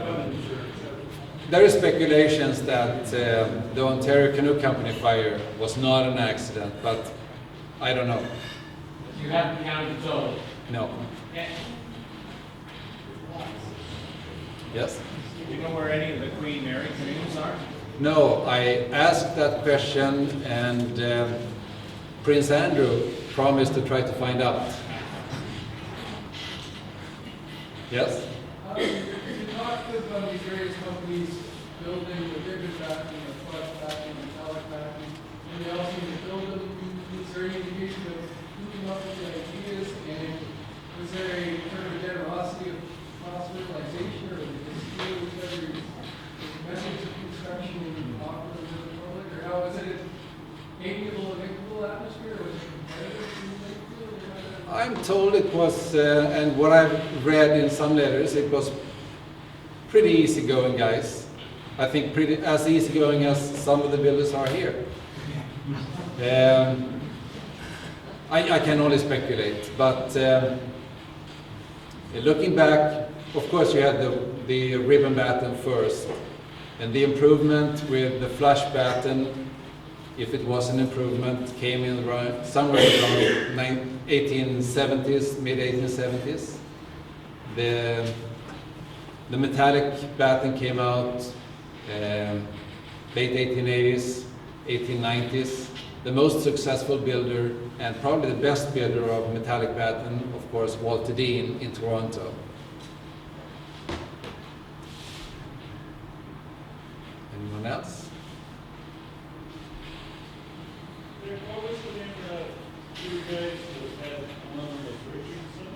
are speculations that the Ontario Canoe Company fire was not an accident, but I don't know. You haven't counted the total? No. Yes? Do you know where any of the Queen Mary canoes are? No, I asked that question, and Prince Andrew promised to try to find out. Yes? You talked about these various companies building the ribbon backing, the flush backing, metallic backing, and they all seem to build them. Is there any indication of who came up with the ideas, and was there a sort of generosity of cross-fertilization, or did they steal each other's methods of construction and offer them to the public, or how was it amiable, amicable atmosphere, or was it competitive? I'm told it was, and what I've read in some letters, it was pretty easygoing guys. I think pretty as easygoing as some of the builders are here. I can only speculate, but looking back, of course you had the ribbon batten first, and the improvement with the flush batten, if it was an improvement, came in somewhere around 1870s, mid-1870s. The metallic batten came out late 1880s, 1890s. The most successful builder and probably the best builder of metallic batten, of course, Walter Dean in Toronto. Anyone else? What was the name of you guys that had one was Richardson?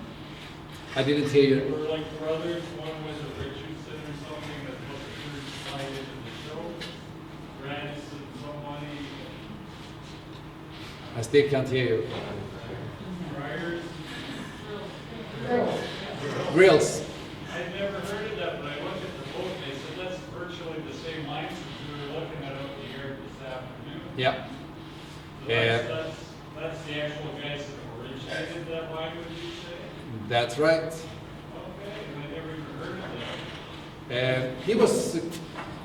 I didn't hear you. They were like brothers, one was a Richardson or something that was the first slide into the show. Ransom, somebody. I still can't hear you. Friars. Grills. I'd never heard of that, but I looked at the book and they said that's virtually the same lines as we were looking at up the air this afternoon. Yeah. So that's the actual guys that originated that language, you say? That's right. Okay, and I never even heard of that. He was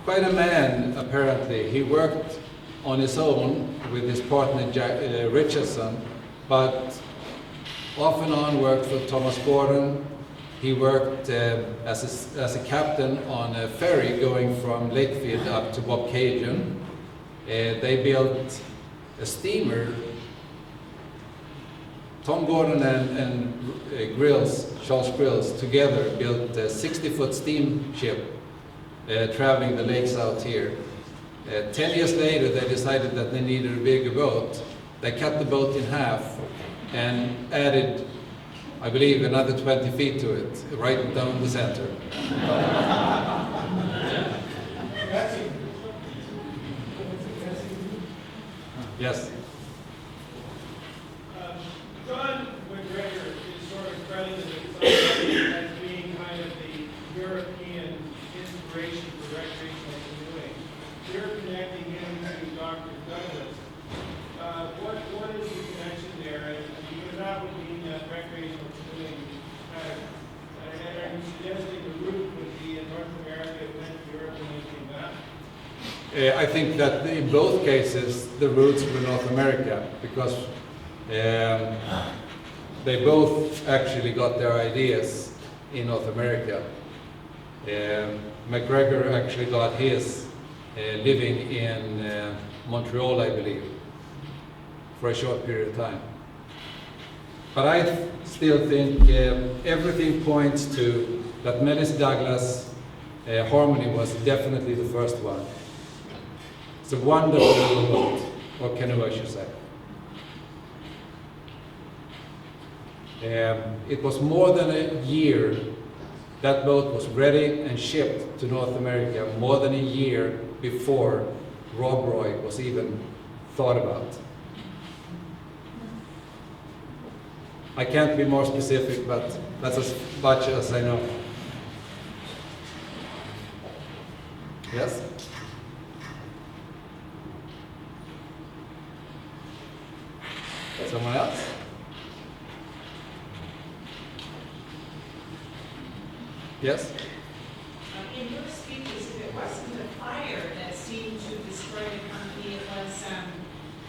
quite a man, apparently. He worked on his own with his partner Richardson, but off and on worked for Thomas Gordon. He worked as a captain on a ferry going from Lakefield up to Bobcaygeon. They built a steamer. Tom Gordon and Charles Grills together built a 60-foot steamship traveling the lakes out here. 10 years later, they decided that they needed a bigger boat. They cut the boat in half and added, I believe, another 20 feet to it, right down the center. Yes. John McGregor is sort of credited as being kind of the European inspiration for recreational canoeing. You're connecting him to Dr. Douglas. What is the connection there? Because that would mean that recreational canoeing, are you suggesting the route would be in North America, it went to Europe, and then came back? I think that in both cases, the roots were North America, because they both actually got their ideas in North America. McGregor actually got his living in Montreal, I believe, for a short period of time. But I still think everything points to that Melis Douglas Harmony was definitely the first one. It's a wonderful boat, or canoe I should say. It was more than a year that boat was ready and shipped to North America, more than a year before Rob Roy was even thought about. I can't be more specific, but that's as much as I know. Yes? Someone else? Yes? In your speeches, it wasn't a fire that seemed to destroy the company, it was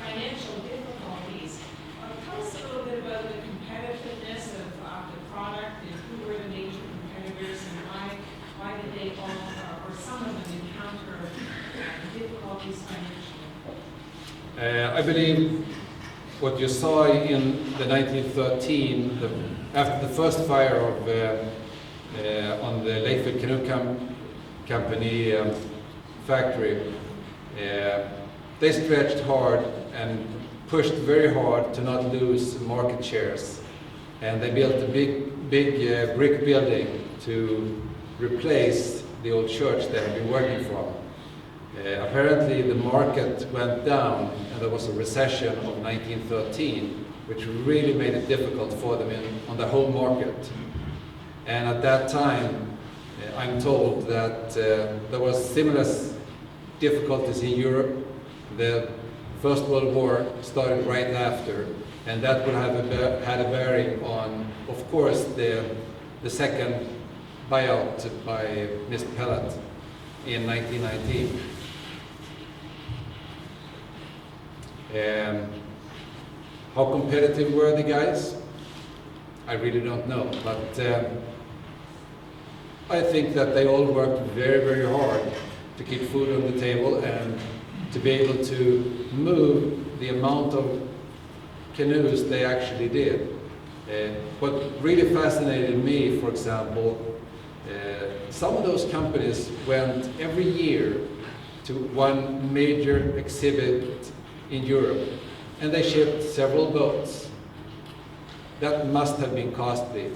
financial difficulties. Tell us a little bit about the competitiveness of the product and who were the major competitors and why did they all, or some of them, encounter difficulties financially? I believe what you saw in the 1913, after the first fire of on the Lakefield Canoe Company factory, they stretched hard and pushed very hard to not lose market shares. And they built a big brick building to replace the old church they had been working from. Apparently the market went down and there was a recession of 1913, which really made it difficult for them on the home market. And at that time, I'm told that there was similar difficulties in Europe. The First World War started right after, and that would have had a bearing on, of course, the second buyout by Mr. Pellet in 1919. How competitive were the guys? I really don't know, but I think that they all worked very, very hard to keep food on the table and to be able to move the amount of canoes they actually did. What really fascinated me, for example, some of those companies went every year to one major exhibit in Europe, and they shipped several boats. That must have been costly.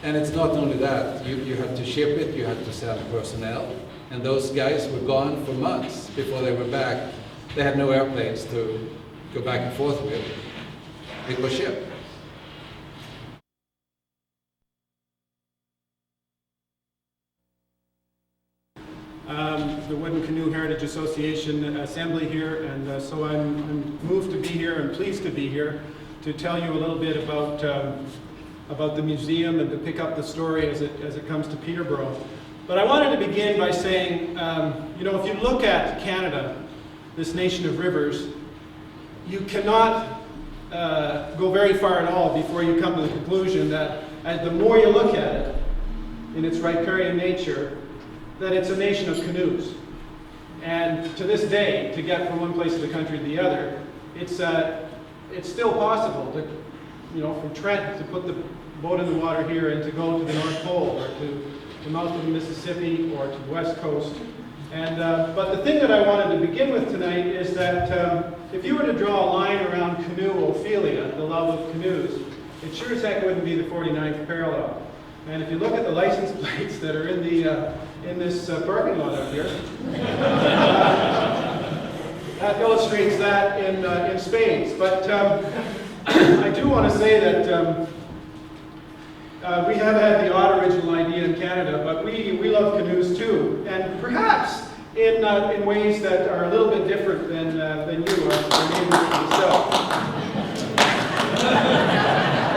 And it's not only that, you had to ship it, you had to send personnel, and those guys were gone for months before they were back. They had no airplanes to go back and forth with. It was shipped. The Wooden Canoe Heritage Association Assembly here, and so I'm moved to be here and pleased to be here to tell you a little bit about the museum and to pick up the story as it comes to Peterborough. But I wanted to begin by saying, you know, if you look at Canada, this nation of rivers, you cannot go very far at all before you come to the conclusion that the more you look at it in its riparian nature, that it's a nation of canoes. And to this day, to get from one place of the country to the other, it's still possible to, you know, from Trent to put the boat in the water here and to go to the North Pole or to the mouth of the Mississippi or to the West Coast. And but the thing that I wanted to begin with tonight is that if you were to draw a line around canoeophilia, the love of canoes, it sure as heck wouldn't be the 49th parallel. And if you look at the license plates that are in this parking lot up here, that illustrates that in spades. But I do want to say that we have had the odd original idea in Canada, but we love canoes too, and perhaps in ways that are a little bit different than you are, or maybe yourself.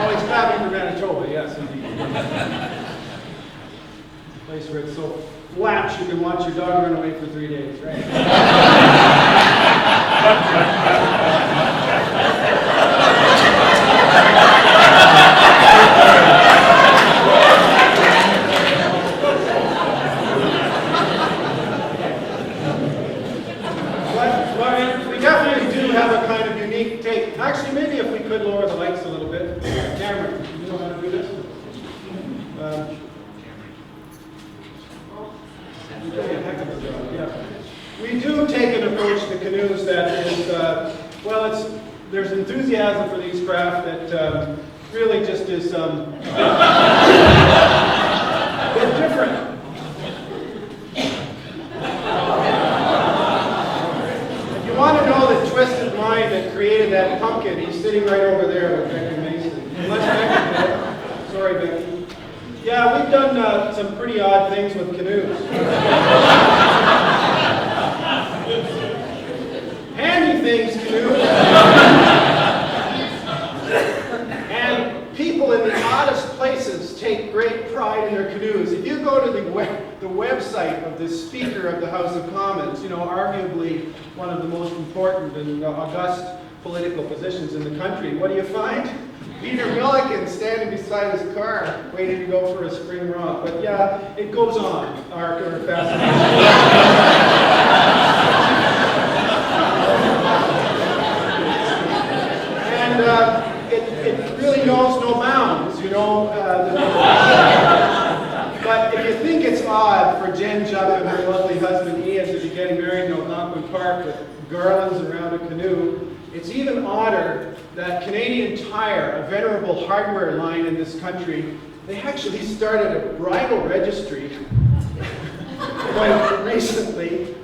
Oh, he's clapping for Manitoba, yes, indeed. A place where it's so flat you can watch your dog run away for 3 days, right? But we definitely do have a kind of unique take. Actually, maybe if we could lower the lights a little bit. Cameron, you know how to do this? You're doing a heck of a job, yeah. We do take an approach to canoes that is, well, there's enthusiasm for these craft that really just is a bit different. If you want to know the twisted mind that created that pumpkin, he's sitting right over there with Becky Mason. Unless Becky did it. Sorry, Becky. Yeah, we've done some pretty odd things with canoes. Handy things, canoes. And people in the oddest places take great pride in their canoes. If you go to the website of the Speaker of the House of Commons, you know, arguably one of the most important and august political positions in the country, what do you find? Peter Milliken standing beside his car, waiting to go for a spring romp. But yeah, it goes on, our fascination. And it really knows no bounds, you know. But if you think it's odd for Jen Jupp and her lovely husband Ian to be getting married in Algonquin Park with garlands around a canoe, it's even odder that Canadian Tire, a venerable hardware line in this country, they actually started a bridal registry quite recently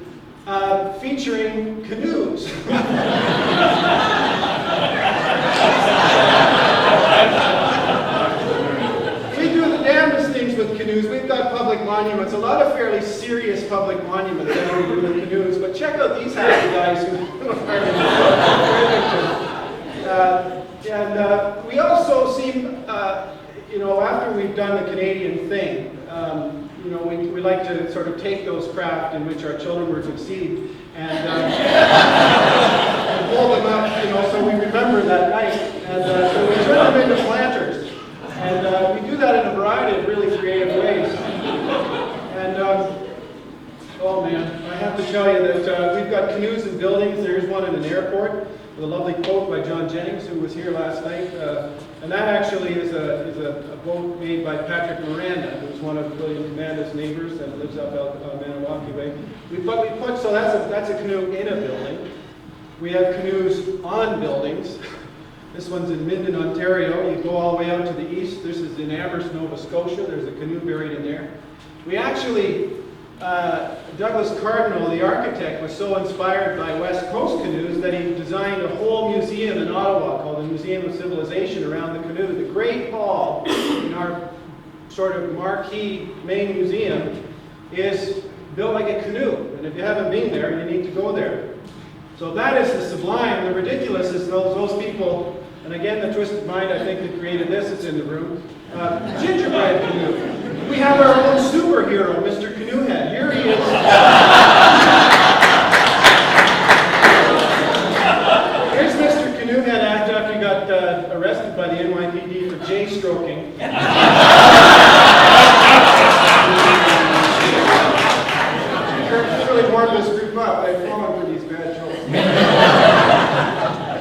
featuring canoes. We do the damnedest things with canoes. We've got public monuments, a lot of fairly serious public monuments that we do with canoes, but check out these happy guys who and we also seem, you know, after we've done the Canadian thing, you know, we like to sort of take those craft in which our children were conceived and hold them up, you know, so we remember that night. And so we turn them into planters. And we do that in a variety of really creative ways. wanted to tell you that we've got canoes and buildings. There's one in an airport with a lovely quote by John Jennings, who was here last night. And that actually is a boat made by Patrick Miranda, who's one of William Miranda's neighbors and lives up out Maniwaki Way. So that's a canoe in a building. We have canoes on buildings. This one's in Minden, Ontario. You go all the way out to the east. This is in Amherst, Nova Scotia. There's a canoe buried in there. We actually, Douglas Cardinal, the architect, was so inspired by West Coast canoes that he designed a whole museum in Ottawa called the Museum of Civilization around the canoe. The Great Hall in our sort of marquee main museum is built like a canoe. And if you haven't been there, you need to go there. So that is the sublime. The ridiculous is those people, and again, the twisted mind, I think, that created this is in the room. Gingerbread canoe. We have our own superhero, Mr. Canoehead. Here he is. Here's Mr. Canoehead after he got arrested by the NYPD for J-stroking. Really warmed this group up. I've fallen for these bad jokes.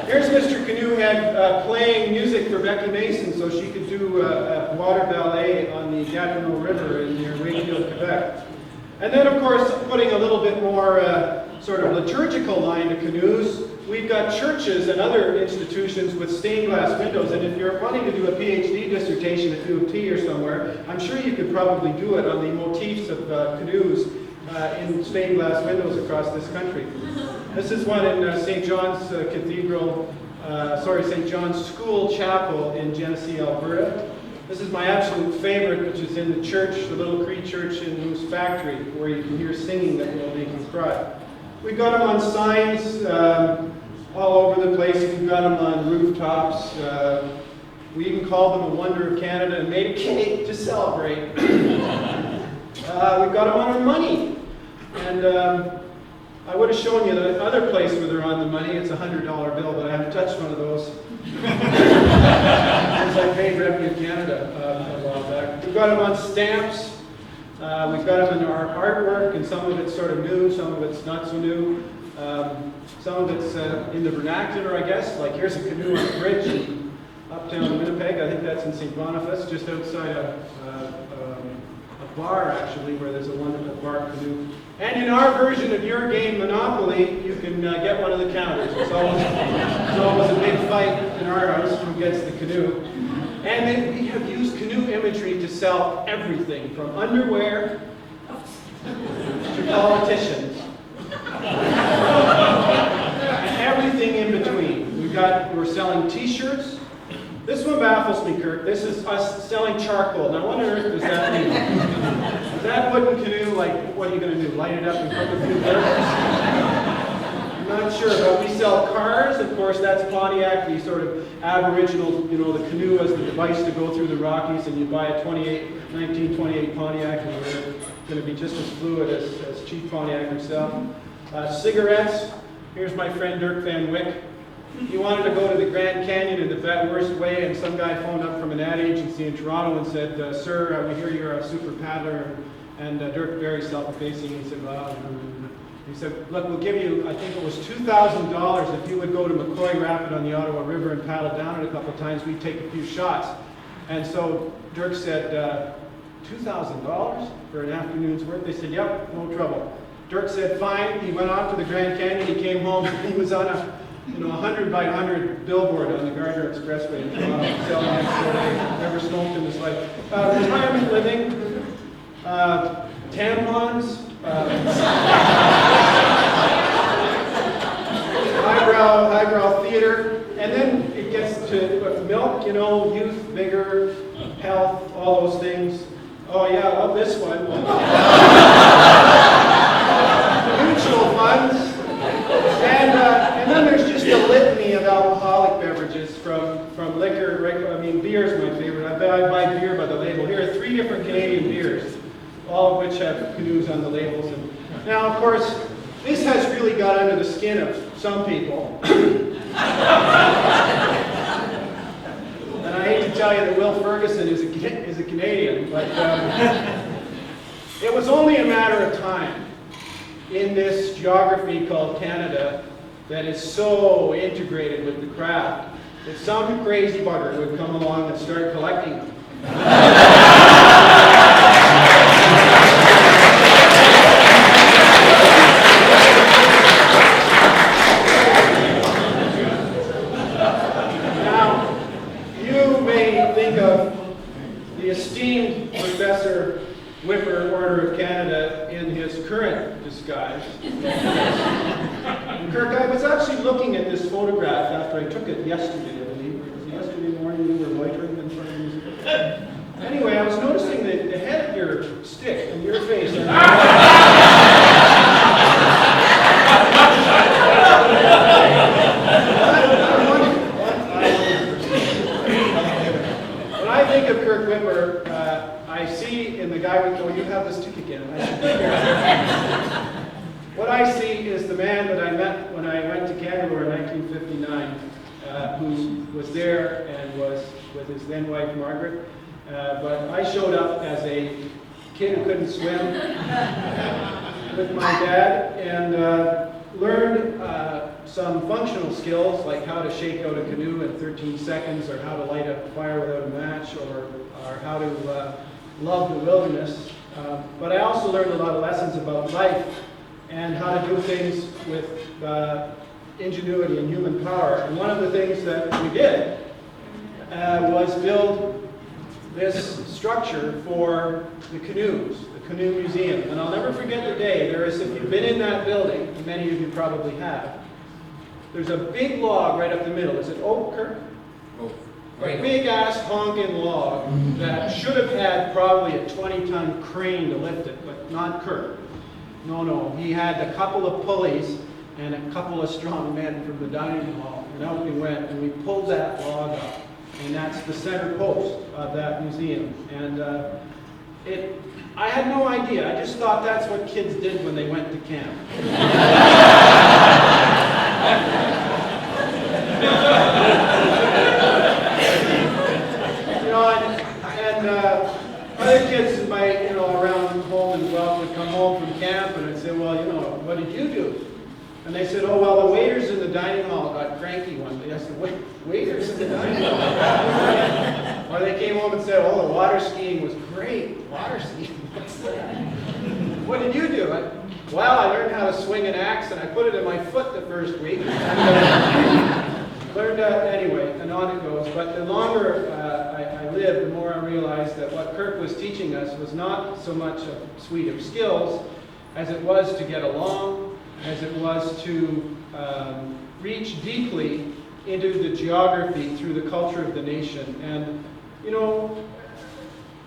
Here's Mr. Canoehead playing music for Becky Mason so she could do a water ballet on the Cavanaugh River near Lakefield, Quebec. And then, of course, putting a little bit more sort of liturgical line to canoes, we've got churches and other institutions with stained glass windows. And if you're wanting to do a PhD dissertation at U of T or somewhere, I'm sure you could probably do it on the motifs of canoes in stained glass windows across this country. This is one in St. John's Cathedral, St. John's School Chapel in Genesee, Alberta. This is my absolute favorite, which is in the church, the Little Cree Church in Moose Factory, where you can hear singing that will make you cry. We've got them on signs all over the place. We've got them on rooftops. We even called them a wonder of Canada and made a cake to celebrate. We've got them on our money. And I would have shown you the other place where they're on the money. It's a $100 bill, but I haven't touched one of those. Since I paid Revenue Canada a while back. We've got them on stamps. We've got them in our artwork, and some of it's sort of new, some of it's not so new. Some of it's in the vernacular, I guess. Like here's a canoe on a bridge in uptown Winnipeg. I think that's in St. Boniface, just outside a bar, actually, where there's a wonderful bar canoe. And in our version of your game, Monopoly, you can get one of the counters. It's always a big fight in our house who gets the canoe. And then we have used canoe imagery to sell everything from underwear to politicians. And everything in between. We're selling t-shirts. This one baffles me, Kurt. This is us selling charcoal. Now, what on earth does that mean? Is that wooden canoe, like, what are you going to do? Light it up and cook a few burgers? I'm not sure, but we sell cars. Of course, that's Pontiac, the sort of aboriginal, the canoe as the device to go through the Rockies, and you buy a 1928 Pontiac, and they're going to be just as fluid as Chief Pontiac himself. Cigarettes. Here's my friend Dirk Van Wyck. He wanted to go to the Grand Canyon in the worst way, and some guy phoned up from an ad agency in Toronto and said, sir, we hear you're a super paddler. And Dirk, very self-effacing, he said, well, he said, look, we'll give you, I think it was $2,000 if you would go to McCoy Rapid on the Ottawa River and paddle down it a couple of times, we'd take a few shots. And so Dirk said, $2,000 for an afternoon's work? They said, yep, no trouble. Dirk said, fine. He went off to the Grand Canyon, he came home, and he was on a 100 by 100 billboard on the Gardner Expressway in Toronto, selling it. Never smoked in his life. Retirement living, tampons, highbrow theater, and then it gets to milk, youth, vigor, health, all those things. Oh yeah, I love this one. Mutual funds. And then there's just a litany of alcoholic beverages from liquor. Beer is my favorite. I buy beer by the label. Here are 3 different Canadian beers, all of which have canoes on the labels. And now, of course, this has really got under the skin of some people. And I hate to tell you that Will Ferguson is a Canadian, but it was only a matter of time in this geography called Canada that is so integrated with the craft that some crazy bugger would come along and start collecting them. Now, you may think of the esteemed Professor Whipper, Order of Canada, in his current disguise. And Kirk, I was actually looking at this photograph after I took it yesterday, I believe. It was yesterday morning, you were loitering in front of me. Anyway, I was noticing the head of your stick and your face. When I think of Kirk Whipper, I see in the guy with, oh, you have this tick again. What I see is the man that I met when I went to Canada in 1959, who was there and was with his then wife Margaret. But I showed up as a kid who couldn't swim with my dad and learned some functional skills like how to shake out a canoe in 13 seconds or how to light a fire without a match or how to love the wilderness. But I also learned a lot of lessons about life and how to do things with ingenuity and human power. And one of the things that we did was build this structure for the canoes, the Canoe Museum. And I'll never forget the day. There is, if you've been in that building, and many of you probably have, there's a big log right up the middle. Is it oak, Kirk? A big-ass honking log that should have had probably a 20-ton crane to lift it, but not Kirk. No, he had a couple of pulleys and a couple of strong men from the dining hall, and out we went, and we pulled that log up, and that's the center post of that museum. And I had no idea. I just thought that's what kids did when they went to camp. Other kids around home as well would come home from camp and I'd say, well, what did you do? And they said, oh, well, the waiters in the dining hall got cranky one day. I said, waiters in the dining hall? Or they came home and said, oh, the water skiing was great. Water skiing? What's that? What did you do? Well, I learned how to swing an axe and I put it in my foot the first week. Learned anyway, and on it goes. But the longer I lived, the more I realized that what Kirk was teaching us was not so much a suite of skills as it was to get along, as it was to reach deeply into the geography through the culture of the nation. And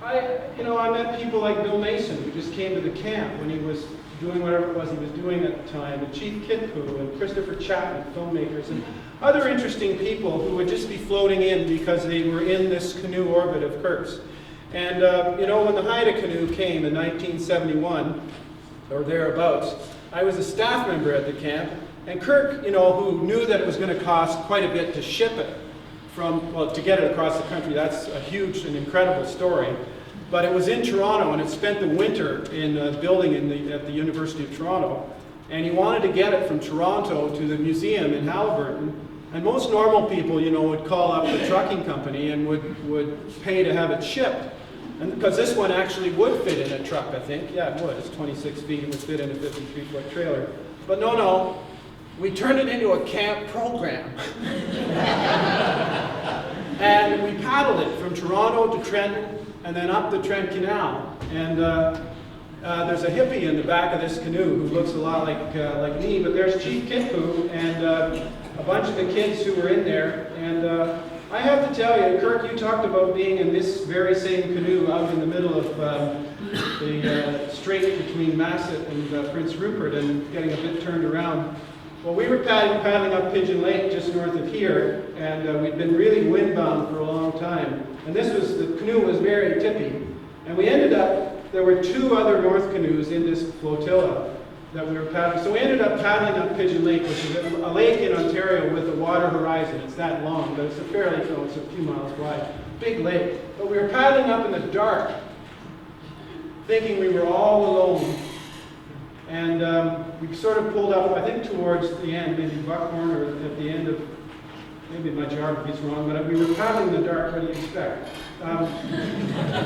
I met people like Bill Mason, who just came to the camp when he was doing whatever it was he was doing at the time, and Chief Kitpoo and Christopher Chapman, filmmakers, and other interesting people who would just be floating in because they were in this canoe orbit of Kirk's. And when the Haida canoe came in 1971, or thereabouts, I was a staff member at the camp, and Kirk, who knew that it was going to cost quite a bit to ship it to get it across the country. That's a huge and incredible story. But it was in Toronto, and it spent the winter in a building at the University of Toronto. And he wanted to get it from Toronto to the museum in Haliburton. And most normal people, would call up the trucking company and would pay to have it shipped. And because this one actually would fit in a truck, I think. Yeah, it would. It's 26 feet. It would fit in a 53-foot trailer. But no. We turned it into a camp program. And we paddled it from Toronto to Trenton, and then up the Trent Canal. And there's a hippie in the back of this canoe who looks a lot like me, but there's Chief Kitpoo and a bunch of the kids who were in there. And I have to tell you, Kirk, you talked about being in this very same canoe out in the middle of the strait between Masset and Prince Rupert and getting a bit turned around. Well, we were paddling up Pigeon Lake just north of here, and we'd been really windbound for a long time. And the canoe was very tippy. And we ended up, there were two other north canoes in this flotilla that we were paddling. So we ended up paddling up Pigeon Lake, which is a lake in Ontario with a water horizon. It's that long, but it's it's a few miles wide. Big lake. But we were paddling up in the dark, thinking we were all alone. And we sort of pulled up, I think towards the end, maybe Buckhorn, or at the end of, maybe my geography's wrong, but we were paddling in the dark. What do you expect?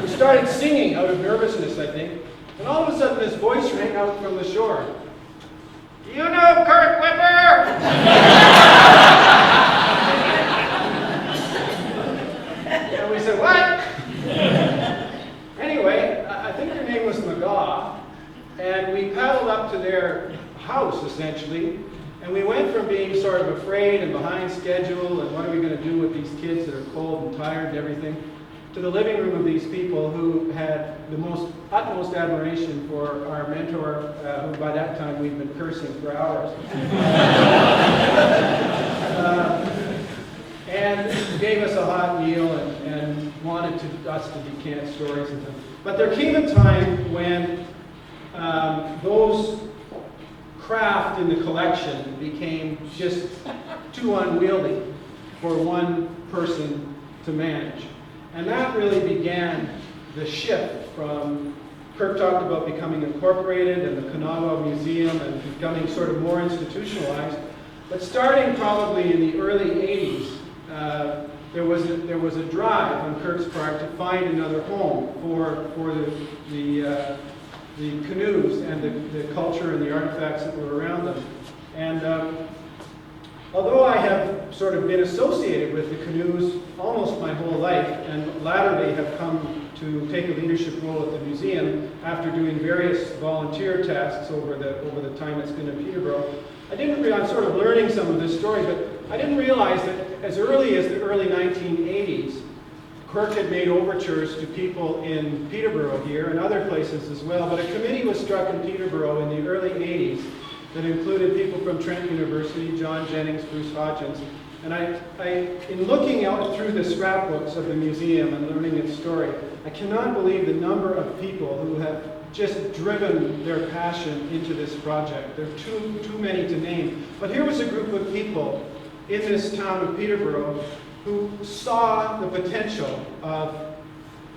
We started singing out of nervousness, I think, and all of a sudden this voice rang out from the shore. You know Kurt Whipper? And we said, what? Anyway, I think her name was McGaw, and we paddled up to their house, essentially, and we went from being sort of afraid and behind schedule and what are we going to do with these kids that are cold and tired and everything, to the living room of these people who had the utmost admiration for our mentor, who by that time we'd been cursing for hours. And gave us a hot meal and wanted us to decant stories. But there came a time when those craft in the collection became just too unwieldy for one person to manage. And that really began the shift from, Kirk talked about becoming incorporated and the Cavanaugh Museum and becoming sort of more institutionalized. But starting probably in the early 80s, there was a drive on Kirk's part to find another home for the canoes and the culture and the artifacts that were around them. And although I have sort of been associated with the canoes almost my whole life, and latterly have come to take a leadership role at the museum after doing various volunteer tasks over the time it's been in Peterborough, I didn't realize, I'm sort of learning some of this story, but I didn't realize that as early as the early 1980s, Kirk had made overtures to people in Peterborough here and other places as well, but a committee was struck in Peterborough in the early 80s that included people from Trent University, John Jennings, Bruce Hodgins. And in looking out through the scrapbooks of the museum and learning its story, I cannot believe the number of people who have just driven their passion into this project. There are too many to name. But here was a group of people in this town of Peterborough who saw the potential of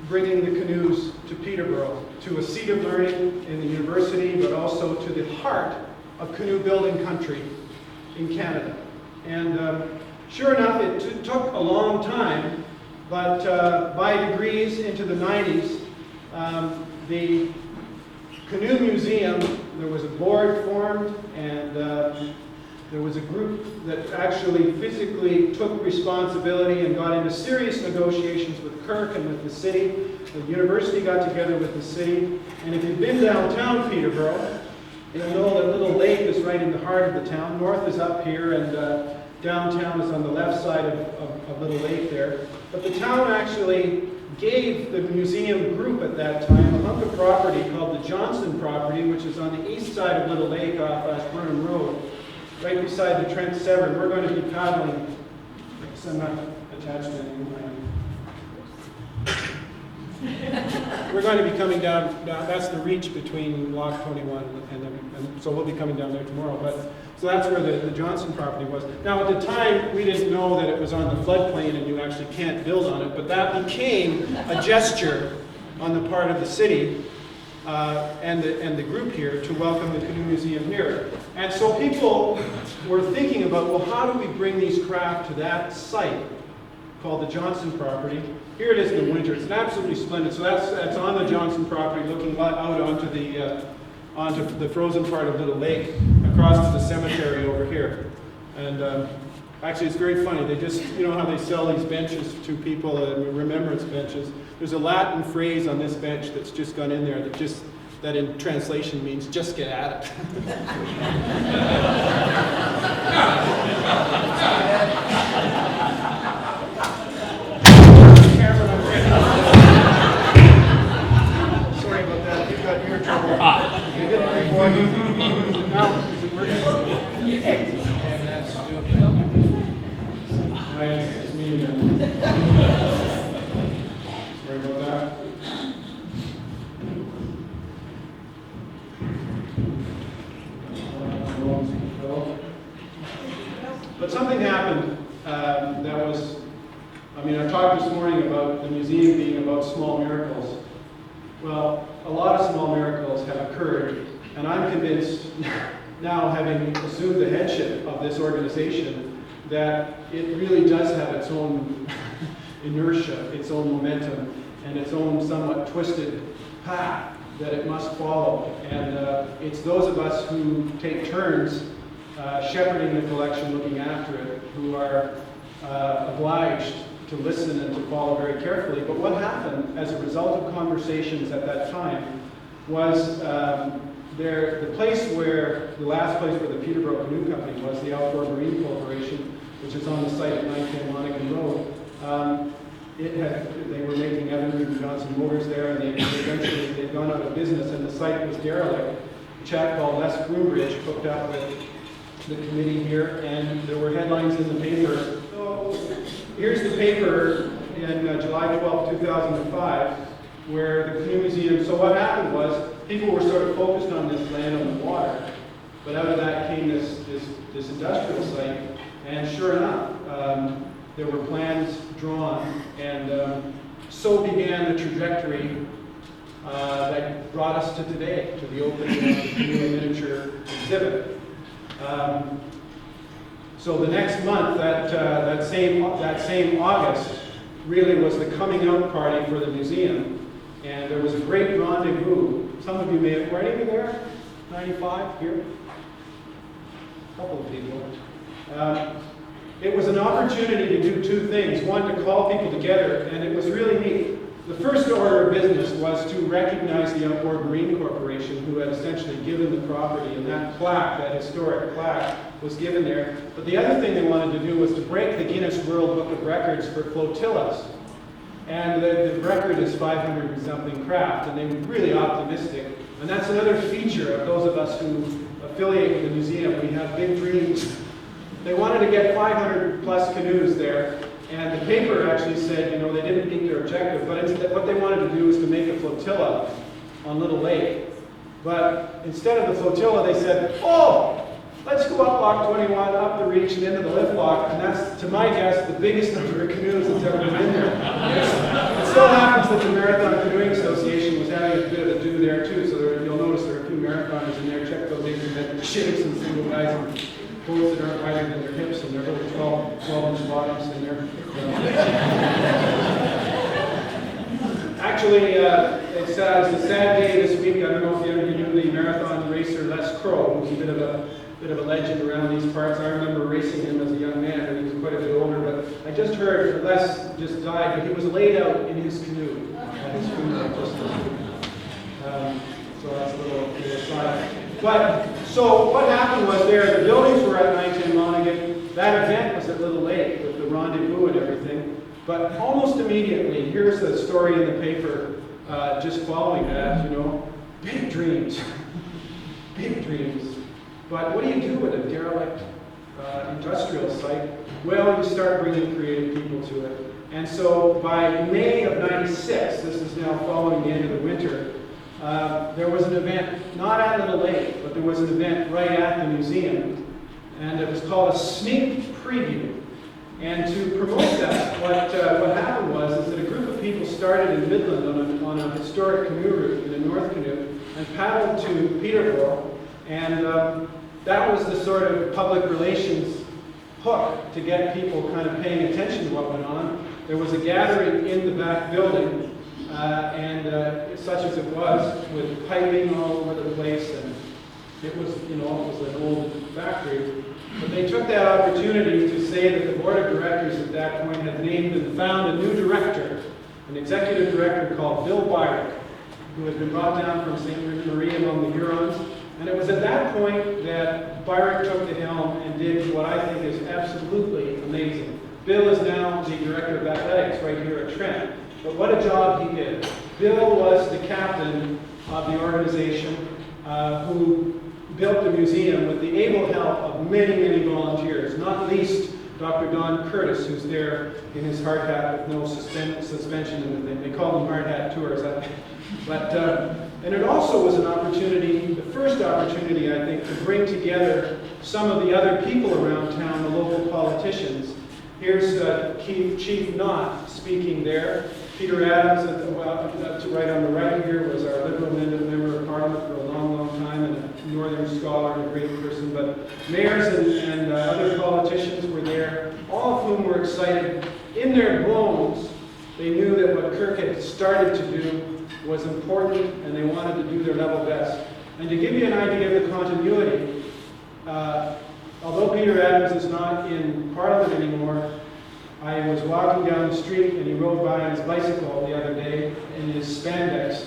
bringing the canoes to Peterborough, to a seat of learning in the university, but also to the heart of canoe building country in Canada. And sure enough, it took a long time, but by degrees into the 90s, the Canoe Museum, there was a board formed, and there was a group that actually physically took responsibility and got into serious negotiations with Kirk and with the city. The university got together with the city, and if you've been downtown Peterborough, you'll know that Little Lake is right in the heart of the town. North is up here, and downtown is on the left side of Little Lake there. But the town actually gave the museum group at that time a hunk of property called the Johnson property, which is on the east side of Little Lake off Ashburnham Road, right beside the Trent Severn. We're going to be paddling, because I'm not attached to anything. We're going to be coming down, that's the reach between Lock 21 and so we'll be coming down there tomorrow. But so that's where the Johnson property was. Now at the time, we didn't know that it was on the floodplain and you actually can't build on it, but that became a gesture on the part of the city and the group here to welcome the Canoe Museum here. And so people were thinking about, well, how do we bring these craft to that site called the Johnson property? Here it is in the winter. It's absolutely splendid. So that's on the Johnson property, looking out onto the frozen part of Little Lake, across to the cemetery over here. And actually, it's very funny. They just, you know how they sell these benches to people, remembrance benches. There's a Latin phrase on this bench that's just gone in there that in translation means "just get at it." Sorry about that. You've got ear trouble. You did it before. Now, is it working? And that's stupid. It's me again. Sorry about that. But something happened that was, I talked this morning about the museum being about small miracles. Well, a lot of small miracles have occurred, and I'm convinced organization that it really does have its own inertia, its own momentum, and its own somewhat twisted path that it must follow. And it's those of us who take turns shepherding the collection, looking after it, who are obliged to listen and to follow very carefully. But what happened as a result of conversations at that time was the last place where the Peterborough Canoe Company was, the Outboard Marine Corporation, which is on the site at 910 Monaghan Road, they were making Evans and Johnson Motors there, and eventually they'd gone out of business, and the site was derelict. A chap called Les Broombridge hooked up with the committee here, and there were headlines in the paper. So here's the paper in July 12, 2005, where the Canoe Museum, so what happened was people were sort of focused on this land on the water, but out of that came this industrial site, and sure enough, there were plans drawn, and so began the trajectory that brought us to today, to the opening of the Canoe Miniature exhibit. So the next month, that same August, really was the coming out party for the museum, and there was a great rendezvous. Some of you may have, were any of you there? 95 here? A couple of people. It was an opportunity to do two things. One, to call people together, and it was really neat. The first order of business was to recognize the Outboard Marine Corporation, who had essentially given the property, and that plaque, that historic plaque, was given there. But the other thing they wanted to do was to break the Guinness World Book of Records for flotillas. And the record is 500 and something craft, and they were really optimistic. And that's another feature of those of us who affiliate with the museum. We have big dreams. They wanted to get 500 plus canoes there, and the paper actually said, you know, they didn't meet their objective, but instead, what they wanted to do was to make a flotilla on Little Lake. But instead of the flotilla, they said, oh, let's go up Lock 21, up the reach, and into the lift lock, and that's, to my guess, the biggest number of canoes that's ever been in there. It so happens that the Marathon Canoeing Association was having a bit of a do there too, so you'll notice there are a few marathoners in there. Check those internet ships and single guys and boats that aren't wider than their hips, and their little 12-inch bottoms in there. Actually, it's a sad day this week. I don't know if you knew the marathon racer Les Crow, who's a bit of a legend around these parts. I remember racing him as a young man, and he was quite a bit older. But I just heard Les just died, but he was laid out in his canoe. So that's a little aside. But so what happened was the buildings were at 910 Monaghan. That event was at Little Lake with the rendezvous and everything. But almost immediately, here's the story in the paper just following that, you know, big dreams, big dreams. But what do you do with a derelict industrial site? Well, you start bringing creative people to it. And so by May of '96, this is now following the end of the winter, there was an event, not at Little Lake, but there was an event right at the museum, and it was called a sneak preview. And to promote that, what happened was that a group of people started in Midland on a historic canoe route in the North Canoe and paddled to Peterborough, and that was the sort of public relations hook to get people kind of paying attention to what went on. There was a gathering in the back building, and such as it was, with piping all over the place, and it was, you know, it was an old factory. But they took that opportunity to say that the board of directors at that point had named and found a new director, an executive director called Bill Byrick, who had been brought down from St. Marie among the Hurons. And it was at that point that Byrick took the helm and did what I think is absolutely amazing. Bill is now the director of athletics right here at Trent. But what a job he did. Bill was the captain of the organization who built the museum with the able help of many, many volunteers, not least Dr. Don Curtis, who's there in his hard hat with no suspension and everything. They call them hard hat tours. And it also was an opportunity, the first opportunity, I think, to bring together some of the other people around town, the local politicians. Here's Chief Knott speaking there. Peter Adams, right on the right here, was our Liberal member of Parliament for a long, long time, and a Northern scholar and a great person. But mayors and other bones, they knew that what Kirk had started to do was important, and they wanted to do their level best. And to give you an idea of the continuity, although Peter Adams is not in Parliament anymore, I was walking down the street and he rode by on his bicycle the other day in his spandex.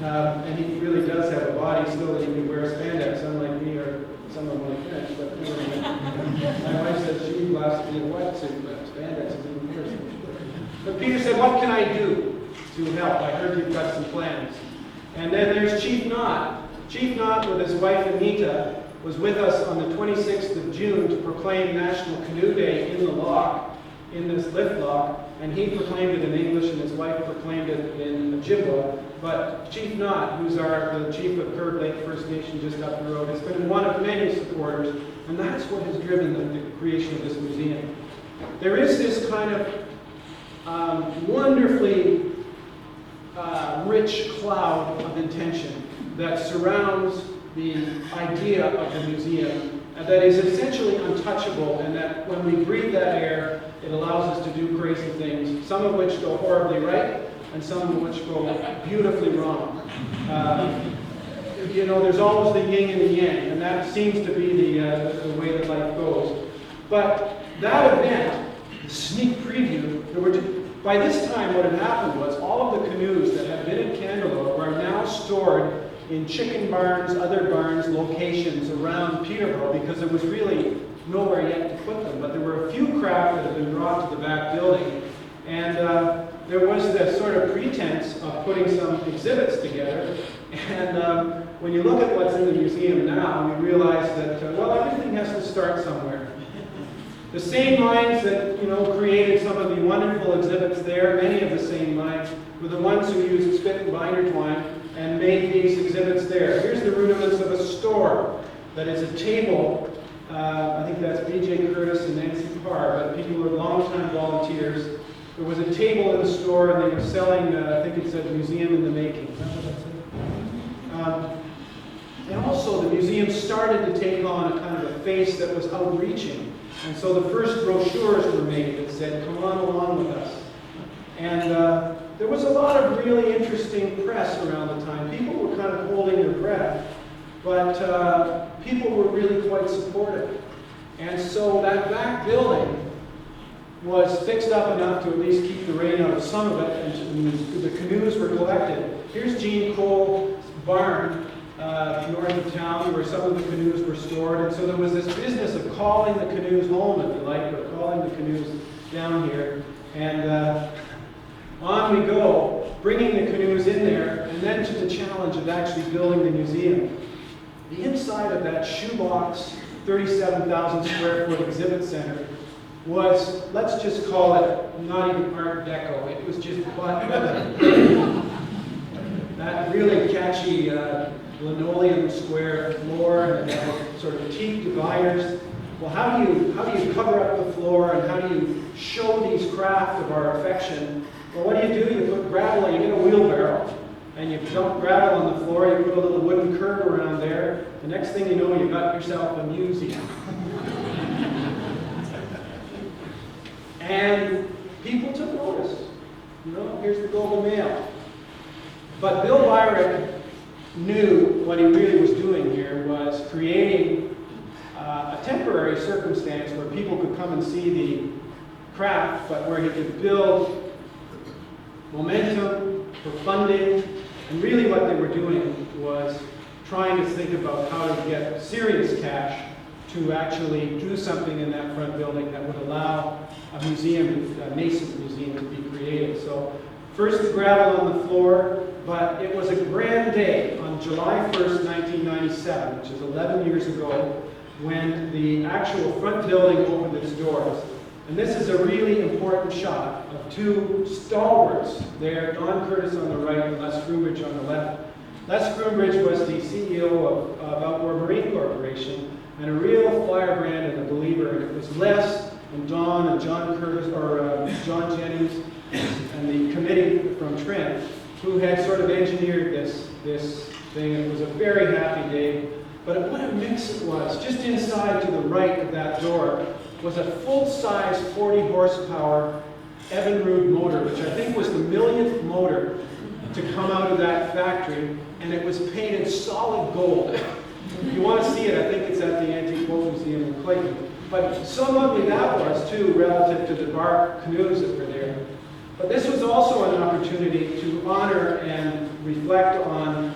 And he really does have a body still that he can wear spandex, unlike me or some of my friends. But my wife said she would last in a wetsuit, but spandex is even worse. But Peter said, what can I do to help? I heard you've got some plans. And then there's Chief Knott. Chief Knott, with his wife Anita, was with us on the 26th of June to proclaim National Canoe Day in the lock, in this lift lock, and he proclaimed it in English and his wife proclaimed it in Ojibwa. But Chief Knott, who's the chief of Curd Lake First Nation just up the road, has been one of many supporters, and that's what has driven the creation of this museum. There is this kind of wonderfully rich cloud of intention that surrounds the idea of the museum that is essentially untouchable, and that when we breathe that air, it allows us to do crazy things, some of which go horribly right, and some of which go beautifully wrong. You know, there's always the yin and the yang, and that seems to be the way that life goes. But that event, the sneak preview, by this time what had happened was all of the canoes that had been in Canada are now stored in chicken barns, other barns, locations around Peterborough, because there was really nowhere yet to put them. But there were a few craft that had been brought to the back building, and there was this sort of pretense of putting some exhibits together. And when you look at what's in the museum now, we realize that, well, everything has to start somewhere. The same minds that, you know, created some of the wonderful exhibits there, many of the same minds, were the ones who used spit and binder twine and made these exhibits there. Here's the rudiments of a store that is a table. I think that's B.J. Curtis and Nancy Parr, but people who are longtime volunteers. There was a table in the store, and they were selling, I think it said Museum in the Making. Is that what that said? And also, the museum started to take on a kind of a face that was outreaching. And so the first brochures were made that said, come on along with us. And there was a lot of really interesting press around the time. People were kind of holding their breath, but people were really quite supportive. And so that back building was fixed up enough to at least keep the rain out of some of it, and the canoes were collected. Here's Gene Cole's barn north of town where some of the canoes were stored, and so there was this business of calling the canoes home, if you like, or calling the canoes down here. And on we go, bringing the canoes in there, and then to the challenge of actually building the museum. The inside of that shoebox, 37,000 square foot exhibit center was, let's just call it, not even Art Deco. It was just butt leather. That really catchy linoleum square floor and sort of teak dividers. Well, how do you cover up the floor, and how do you show these craft of our affection? Well, what do? You put gravel, you get a wheelbarrow, and you dump gravel on the floor, you put a little wooden curb around there. The next thing you know, you've got yourself a museum. And people took notice. You know, here's the Global Mail. But Bill Byrick knew what he really was doing here was creating a temporary circumstance where people could come and see the craft, but where he could build momentum for funding. And really what they were doing was trying to think about how to get serious cash to actually do something in that front building that would allow a museum, a nascent museum, to be created. So first the gravel on the floor, but it was a grand day on July 1st, 1997, which is 11 years ago, when the actual front building opened its doors. And this is a really important shot of two stalwarts there, Don Curtis on the right and Les Groombridge on the left. Les Groombridge was the CEO of Outdoor Marine Corporation, and a real firebrand and a believer. And it was Les and Don and John Curtis, or John Jennings, and the committee from Trent, who had sort of engineered this thing. It was a very happy day. But what a mix it was. Just inside to the right of that door was a full-size 40 horsepower Evinrude motor, which I think was the millionth motor to come out of that factory, and it was painted solid gold. If you want to see it, I think it's at the Antique Boat Museum in Clayton. But so lovely that was, too, relative to the bark canoes that were there. But this was also an opportunity to honor and reflect on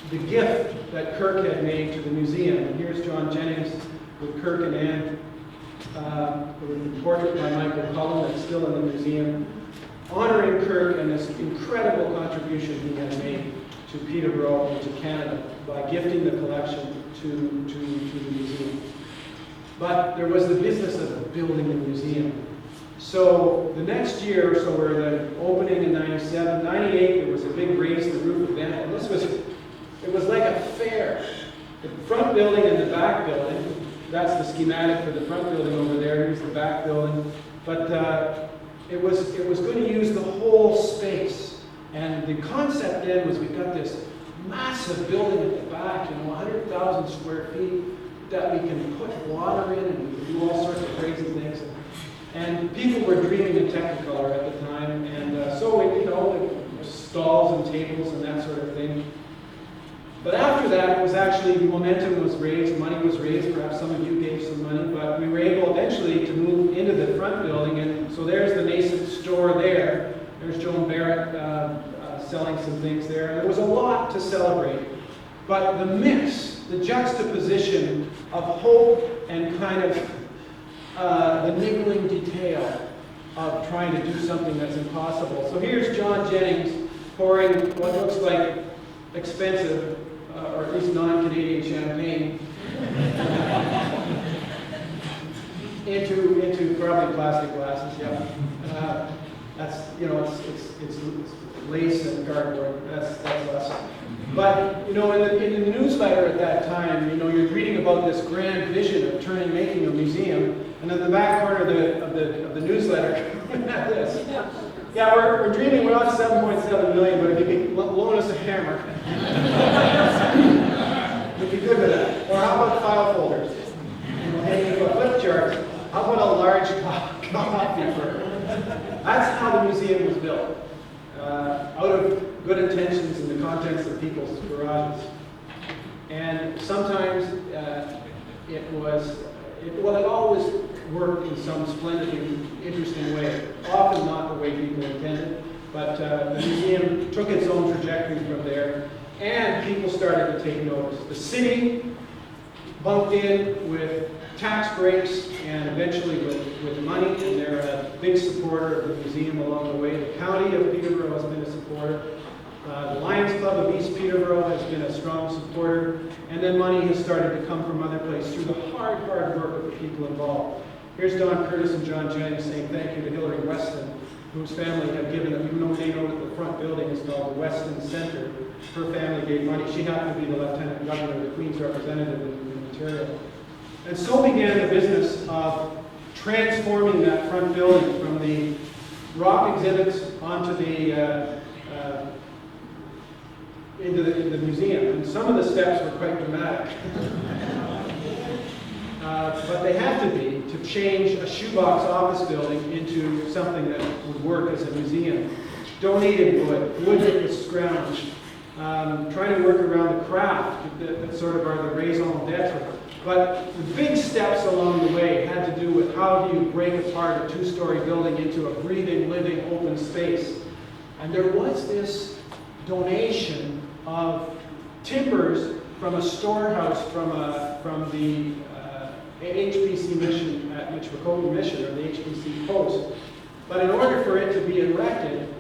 the gift that Kirk had made to the museum. And here's John Jennings with Kirk and Ann, with a portrait by Michael Cullen that's still in the museum, honoring Kirk and this incredible contribution he had made to Peterborough and to Canada by gifting the collection to the museum. But there was the business of building the museum. So the next year, so we're the opening in 97, 98, there was a big raise the roof event, and it was like a fair. The front building and the back building, that's the schematic for the front building over there, here's the back building. But it was going to use the whole space. And the concept then was we've got this massive building at the back, 100,000 square feet, that we can put water in and we can do all sorts of crazy things. And people were dreaming in Technicolor at the time, and so stalls and tables and that sort of thing. But after that, it was actually, momentum was raised, money was raised, perhaps some of you gave some money, but we were able eventually to move into the front building, and so there's the nascent store there. There's Joan Barrett selling some things there, and there was a lot to celebrate. But the mix, the juxtaposition of hope and kind of the niggling detail of trying to do something that's impossible. So here's John Jennings pouring what looks like expensive, or at least non-Canadian champagne, into probably plastic glasses. Yeah, that's it's lace and cardboard. That's us. But in the newsletter at that time, you're reading about this grand vision of making a museum, and in the back corner of the newsletter, this. Yeah, we're dreaming. We're not 7.7 million, but if you could loan us a hammer, we'd be good with that. Or how about file folders? Hanging about flip charts. How about a large copy for? That's how the museum was built, out of good intentions and the contents of people's garages. And sometimes it always worked in some splendidly interesting way, often not the way people intended, but the museum took its own trajectory from there, and people started to take notice. The city bumped in with tax breaks and eventually with money, and they're a big supporter of the museum along the way. The county of Peterborough has been a supporter. The Lions Club of East Peterborough has been a strong supporter, and then money has started to come from other places through the hard work of the people involved. Here's Don Curtis and John Jennings saying thank you to Hillary Weston, whose family have given them, even though they know that the front building is called the Weston Center. Her family gave money. She happened to be the Lieutenant Governor, the Queen's representative in Ontario. And so began the business of transforming that front building from the rock exhibits onto the into the museum. And some of the steps were quite dramatic. But they had to be to change a shoebox office building into something that would work as a museum. Donated wood that was scrounged, trying to work around the craft that sort of are the raison d'etre. But the big steps along the way had to do with how do you break apart a two-story building into a breathing, living, open space. And there was this donation of timbers from a storehouse from the HPC mission at Michwakoke Mission, or the HPC post. But in order for it to be erected,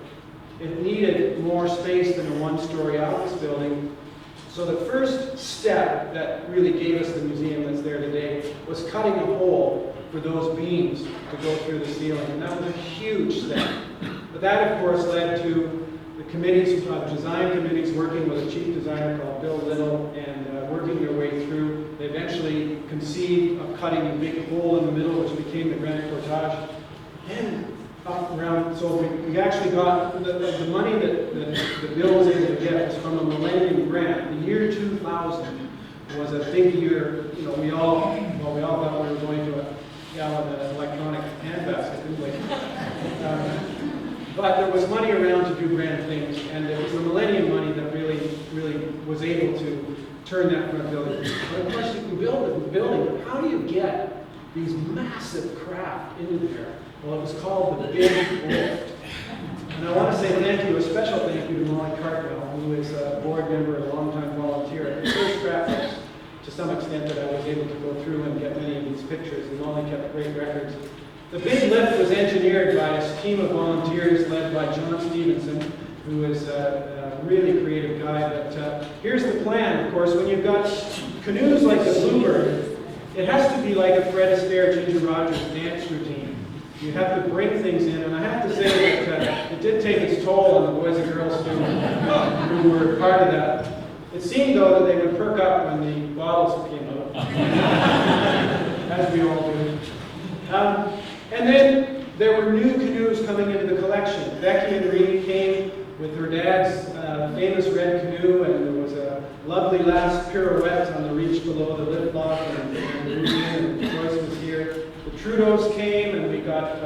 it needed more space than a one-story office building. So the first step that really gave us the museum that's there today was cutting a hole for those beams to go through the ceiling. And that was a huge step. But that, of course, led to the committees, design committees, working with a chief designer called Bill Little and working their way through. They eventually conceived of cutting a big hole in the middle, which became the Grand Portage. And up around, so we actually got the money that Bill was able to get was from a Millennium Grant. The year 2000 was a big year. We all thought we were going to gallon electronic hand basket, didn't we? But there was money around to do grand things, and it was the Millennium money that really was able to turn that front building. But of course, you can build a building, but how do you get these massive craft into there? Well, it was called the Big Lift. And I want to say thank you, a special thank you to Molly Cartwell, who is a board member and a longtime volunteer at the first graphics, to some extent that I was able to go through and get many of these pictures, and Molly kept great records. The Big Lift was engineered by a team of volunteers led by John Stevenson, who is a really creative guy. But here's the plan, of course. When you've got canoes like the Bluebird, it has to be like a Fred Astaire, Ginger Rogers dance routine. You have to bring things in, and I have to say that it did take its toll on the boys and girls who were part of that. It seemed, though, that they would perk up when the bottles came out, as we all do. And then there were new canoes coming into the collection. Becky and Reed came with her dad's famous red canoe, and there was a lovely last pirouette on the reach below the lift lock, and Joyce was here. The Trudeaus came, and we got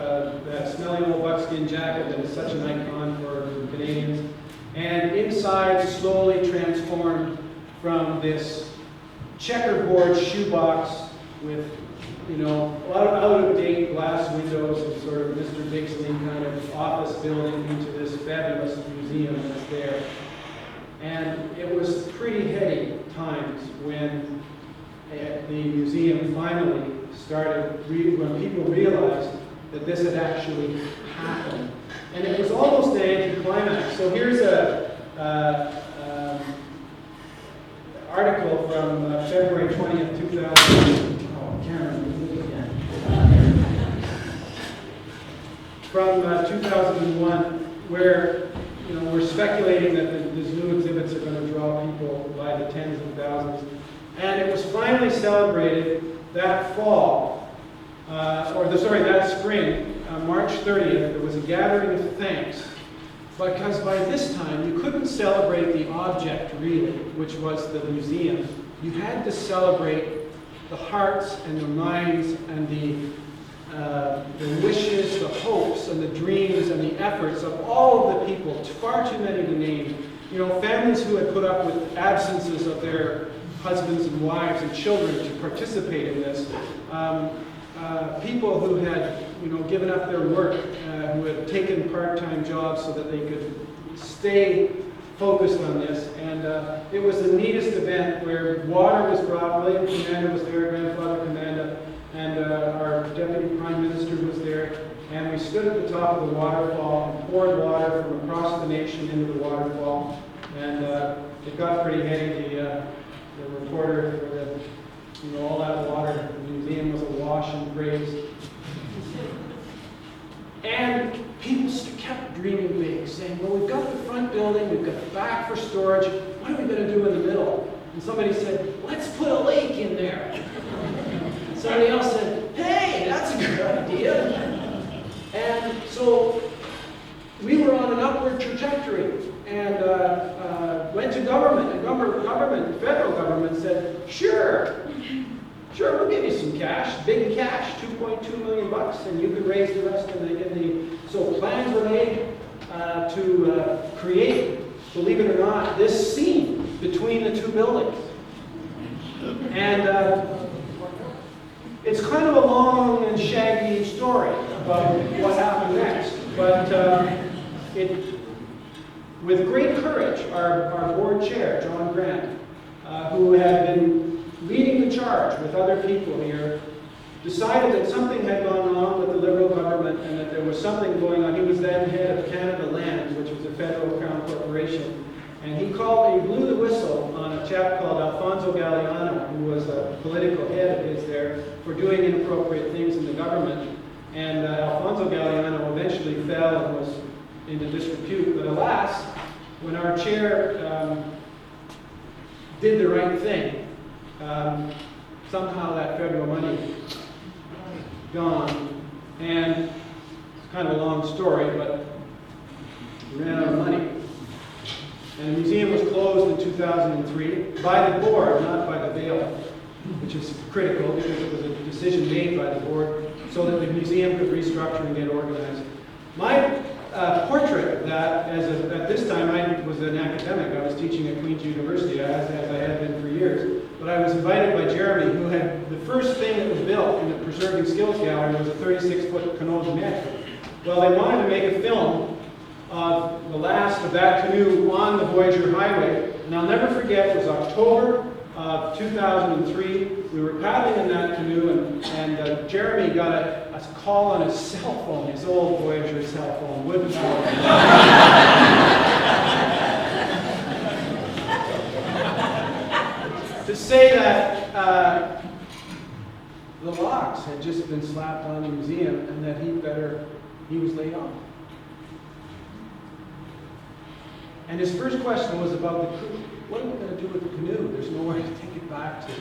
that smelly old buckskin jacket that is such an icon for Canadians. And inside slowly transformed from this checkerboard shoebox with, you know, out-of-date glass windows and sort of Mr. Dixon kind of office building into this fabulous museum that's there. And it was pretty heady times when the museum finally started, when people realized that this had actually happened. And it was almost an anticlimax. So here's an article from February 20th, 2000. From 2001, where we're speculating that these new exhibits are going to draw people by the tens of thousands. And it was finally celebrated that fall, that spring, March 30th. There was a gathering of thanks, because by this time you couldn't celebrate the object really, which was the museum. You had to celebrate the hearts and the minds and the wishes, the hopes, and the dreams, and the efforts of all of the people, far too many to name. Families who had put up with absences of their husbands and wives and children to participate in this. People who had, given up their work, who had taken part-time jobs so that they could stay focused on this. And it was the neatest event where water was brought. William Commander was there, Grandfather Commander, and our Deputy Prime Minister was there. And we stood at the top of the waterfall and poured water from across the nation into the waterfall. And it got pretty heady. The reporter for all that water, the museum was awash in praise. And people kept dreaming big, saying, well, we've got the front building, we've got the back for storage, what are we going to do in the middle? And somebody said, let's put a lake in there. Somebody else said, hey, that's a good idea. And so we were on an upward trajectory, and went to government, and federal government said, sure, we'll give you some cash, big cash, $2.2 million, and you can raise the rest in the. So plans were made to create, believe it or not, this scene between the two buildings. And it's kind of a long and shaggy story about what happened next, but with great courage, our board chair, John Grant, who had been leading the charge with other people here, decided that something had gone wrong with the Liberal government and that there was something going on. He was then head of Canada Land, which was a federal crown corporation. And he blew the whistle on a chap called Alfonso Galeano, who was a political head of his there, for doing inappropriate things in the government. And Alfonso Galeano eventually fell and was into disrepute. But alas, when our chair did the right thing, somehow that federal money gone, and it's kind of a long story, but we ran out of money. And the museum was closed in 2003 by the board, not by the bailiff, which is critical because it was a decision made by the board. so that the museum could restructure and get organized. My portrait that, at this time, I was an academic. I was teaching at Queen's University, as I had been for years. But I was invited by Jeremy, who had the first thing that was built in the Preserving Skills Gallery was a 36-foot canoe de maître. Well, they wanted to make a film of the last of that canoe on the Voyager Highway. And I'll never forget, it was October of 2003. We were paddling in that canoe, and Jeremy got a call on his cell phone, his old Voyager cell phone, wooden phone. To say that the locks had just been slapped on the museum and that he was laid off. And his first question was about the crew. What are we going to do with the canoe? There's nowhere to take it back to.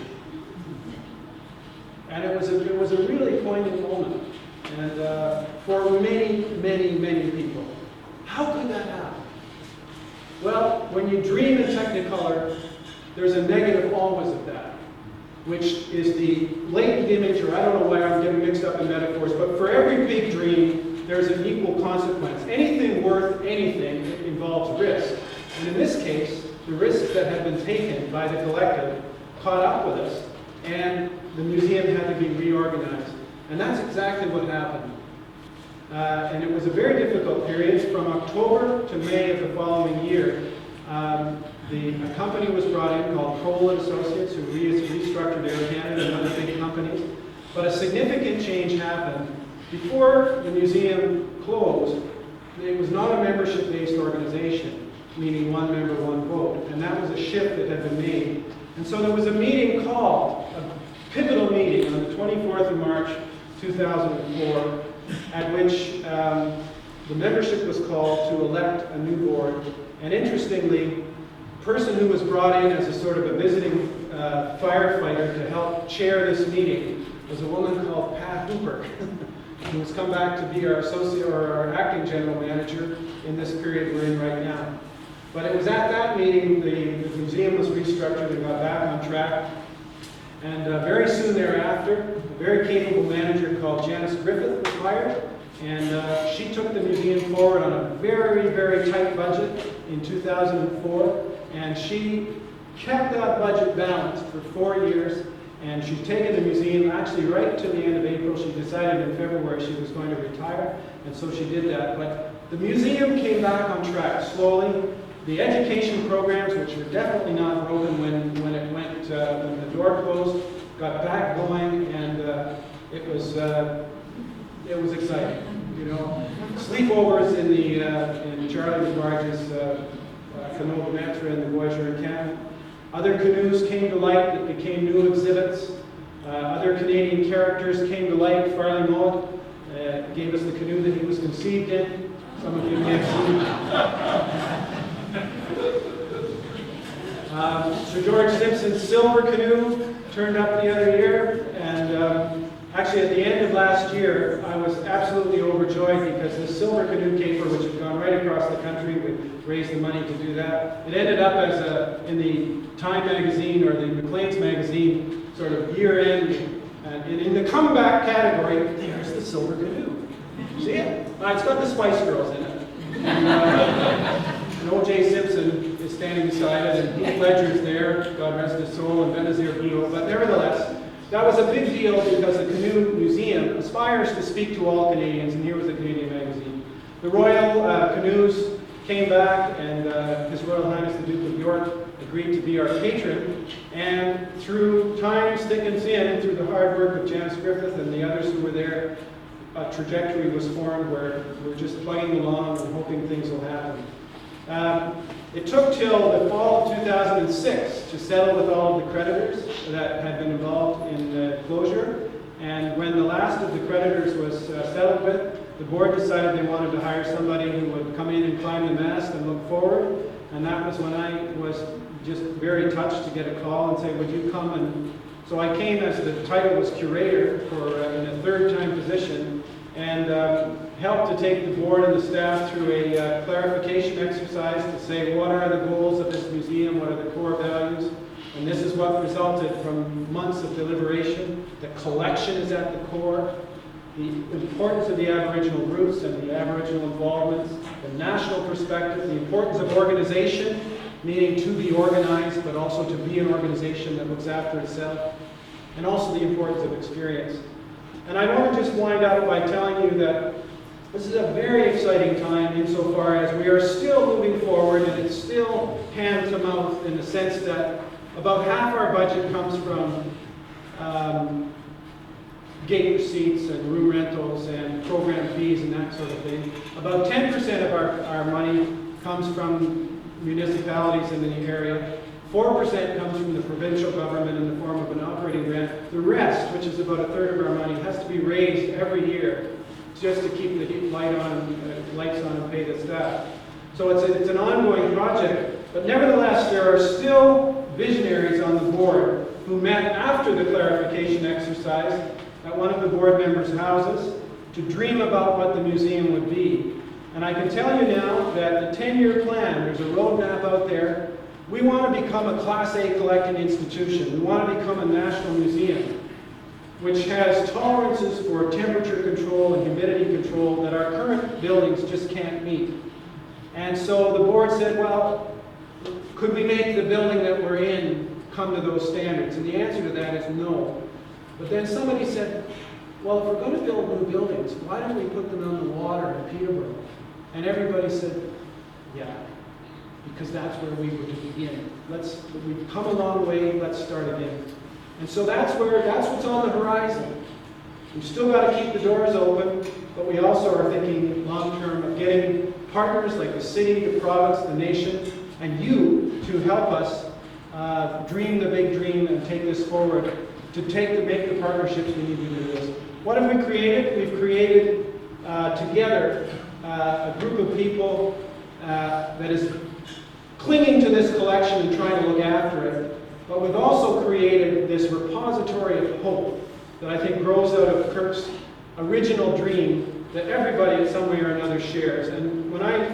And it was a really poignant moment. And for many, many, many people. How could that happen? Well, when you dream in Technicolor, there's a negative always of that, which is the latent image, or I don't know why I'm getting mixed up in metaphors, but for every big dream, there's an equal consequence. Anything worth anything involves risk. And in this case, the risks that had been taken by the collective caught up with us, and the museum had to be reorganized. And that's exactly what happened. And it was a very difficult period. From October to May of the following year, a company was brought in called Kroll & Associates, who restructured Air Canada and other big companies. But a significant change happened. Before the museum closed, it was not a membership-based organization, meaning one member, one vote. And that was a shift that had been made. And so there was a meeting called, a pivotal meeting on the 24th of March, 2004, at which the membership was called to elect a new board. And interestingly, the person who was brought in as a sort of a visiting firefighter to help chair this meeting was a woman called Pat Hooper, who has come back to be our our acting general manager in this period we're in right now. But it was at that meeting the museum was restructured and got back on track. And very soon thereafter, a very capable manager called Janice Griffith was hired, and she took the museum forward on a very, very tight budget in 2004, and she kept that budget balanced for 4 years, and she's taken the museum actually right to the end of April. She decided in February she was going to retire, and so she did that. But the museum came back on track slowly. The education programs, which were definitely not broken when the door closed, got back going, and it was exciting. You know, sleepovers in Charlie DeBarge's canoe de maître in the Voyager in Canada. Other canoes came to light that became new exhibits. Other Canadian characters came to light. Farley Maud gave us the canoe that he was conceived in. Some of you may have seen. Sir George Simpson's silver canoe turned up the other year, and actually at the end of last year, I was absolutely overjoyed because this silver canoe caper, which had gone right across the country, we raised the money to do that. It ended up as in the Time magazine or the Maclean's magazine sort of year-end, and in the comeback category, there's the silver canoe. See it? It's got the Spice Girls in it. And O.J. Simpson is standing beside it, and Heath Ledger's there, God rest his soul, and Benazir Bhutto. But nevertheless, that was a big deal because the Canoe Museum aspires to speak to all Canadians, and here was a Canadian magazine. The Royal Canoes came back, and His Royal Highness the Duke of York agreed to be our patron. And through time, thick and thin, through the hard work of Janice Griffith and the others who were there, a trajectory was formed where we're just plugging along and hoping things will happen. It took till the fall of 2006 to settle with all of the creditors that had been involved in the closure. And when the last of the creditors was settled with, the board decided they wanted to hire somebody who would come in and climb the mast and look forward. And that was when I was just very touched to get a call and say, would you come? And so I came as the title was curator for in a third-time position, and helped to take the board and the staff through a clarification exercise to say what are the goals of this museum, what are the core values, and this is what resulted from months of deliberation. The collection is at the core. the importance of the Aboriginal roots and the Aboriginal involvements, the national perspective, the importance of organization, meaning to be organized, but also to be an organization that looks after itself, and also the importance of experience. And I want to just wind up by telling you that this is a very exciting time insofar as we are still moving forward, and it's still hand to mouth in the sense that about half our budget comes from gate receipts and room rentals and program fees and that sort of thing. About 10% of our money comes from municipalities in the area. 4% comes from the provincial government in the form of an operating grant. The rest, which is about a third of our money, has to be raised every year just to keep the lights on and pay the staff. So it's an ongoing project, but nevertheless there are still visionaries on the board who met after the clarification exercise at one of the board members' houses to dream about what the museum would be. And I can tell you now that the 10-year plan, there's a roadmap out there. We want to become a Class A collecting institution. We want to become a national museum, which has tolerances for temperature control and humidity control that our current buildings just can't meet. And so the board said, well, could we make the building that we're in come to those standards? And the answer to that is no. But then somebody said, well, if we're going to build new buildings, why don't we put them on the water in Peterborough? And everybody said, yeah, because that's where we were to begin. We've come a long way, let's start again. And so that's what's on the horizon. We've still got to keep the doors open, but we also are thinking long-term of getting partners like the city, the province, the nation, and you to help us dream the big dream and take this forward, to make the partnerships we need to do this. What have we created? We've created together a group of people that is clinging to this collection and trying to look after it. But we've also created this repository of hope that I think grows out of Kirk's original dream that everybody in some way or another shares. And when I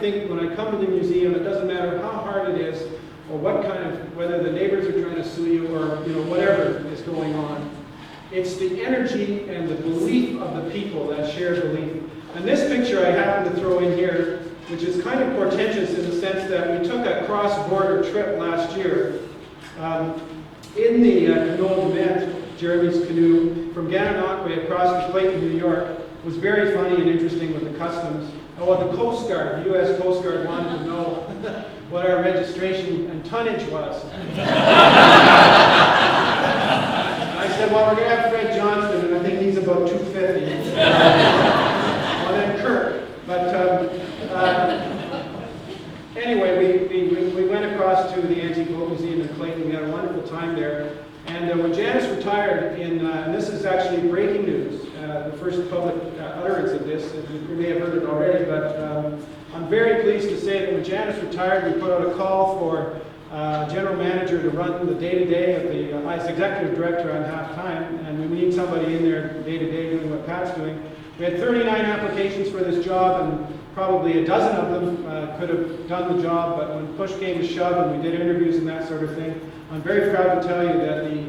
come to the museum, it doesn't matter how hard it is, or whether the neighbors are trying to sue you, or whatever is going on. It's the energy and the belief of the people, that shared belief. And this picture I happen to throw in here, which is kind of portentous in the sense that we took a cross-border trip last year in the canoe event, Jeremy's Canoe, from Cavanaugh across to Clayton, New York. It was very funny and interesting with the customs. Oh, well, the Coast Guard, the U.S. Coast Guard wanted to know what our registration and tonnage was. I said, well, we're going to have Fred Johnston, and I think he's about 250. Well, then Kirk. But anyway, we went across to the Antique Boat Museum in Clayton. We had a wonderful time there. And when Janice retired, and this is actually breaking news, the first public utterance of this, you may have heard it already, but I'm very pleased to say that when Janice retired, we put out a call for general manager to run the day-to-day of the, as executive director on half-time, and we need somebody in there day-to-day doing what Pat's doing. We had 39 applications for this job, and probably a dozen of them could have done the job, but when push came to shove and we did interviews and that sort of thing, I'm very proud to tell you that the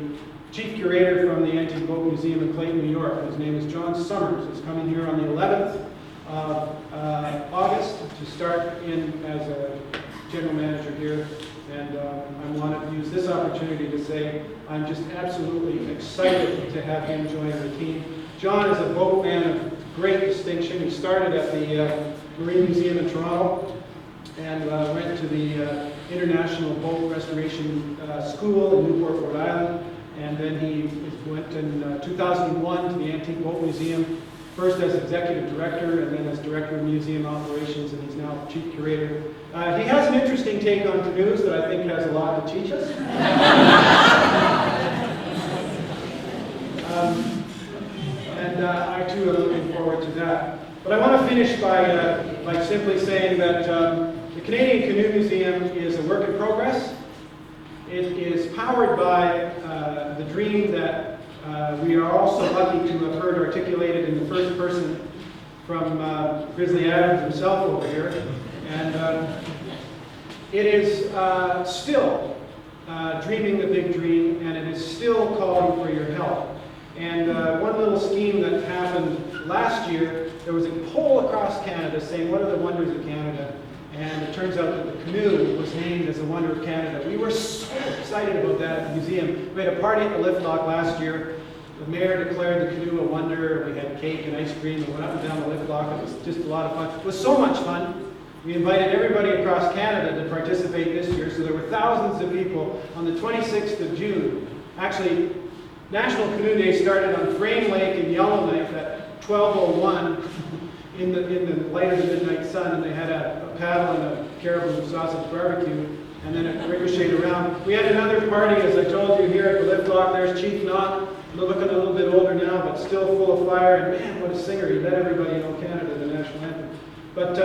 chief curator from the Antique Boat Museum in Clayton, New York, his name is John Summers, is coming here on the 11th of August to start in as a general manager here. And I want to use this opportunity to say I'm just absolutely excited to have him join the team. John is a boatman of great distinction. He started at the Marine Museum in Toronto and went to the International Boat Restoration School in Newport, Rhode Island. And then he went in 2001 to the Antique Boat Museum, first as executive director and then as director of museum operations, and he's now chief curator. He has an interesting take on canoes that I think has a lot to teach us. And I too am looking forward to that. But I want to finish by simply saying that the Canadian Canoe Museum is a work in progress. It is powered by the dream that we are also lucky to have heard articulated in the first person from Grizzly Adams himself over here. And it is still dreaming the big dream, and it is still calling for your help. And one little scheme that happened last year there was a poll across Canada saying what are the wonders of Canada, and it turns out that the canoe was named as a wonder of Canada. We were so excited about that at the museum. We had a party at the lift lock last year. The mayor declared the canoe a wonder. We had cake and ice cream and went up and down the lift lock. It was just a lot of fun. It was so much fun. We invited everybody across Canada to participate this year, so there were thousands of people on the 26th of June. Actually, National Canoe Day started on Frame Lake in Yellowknife at 12:01 in the light of the midnight sun, and they had a paddle and a caribou sausage barbecue, and then it ricocheted around. We had another party, as I told you, here at the lift lock. There's Chief Knott, looking a little bit older now, but still full of fire, and man, what a singer. He let everybody know Canada, the national anthem. But,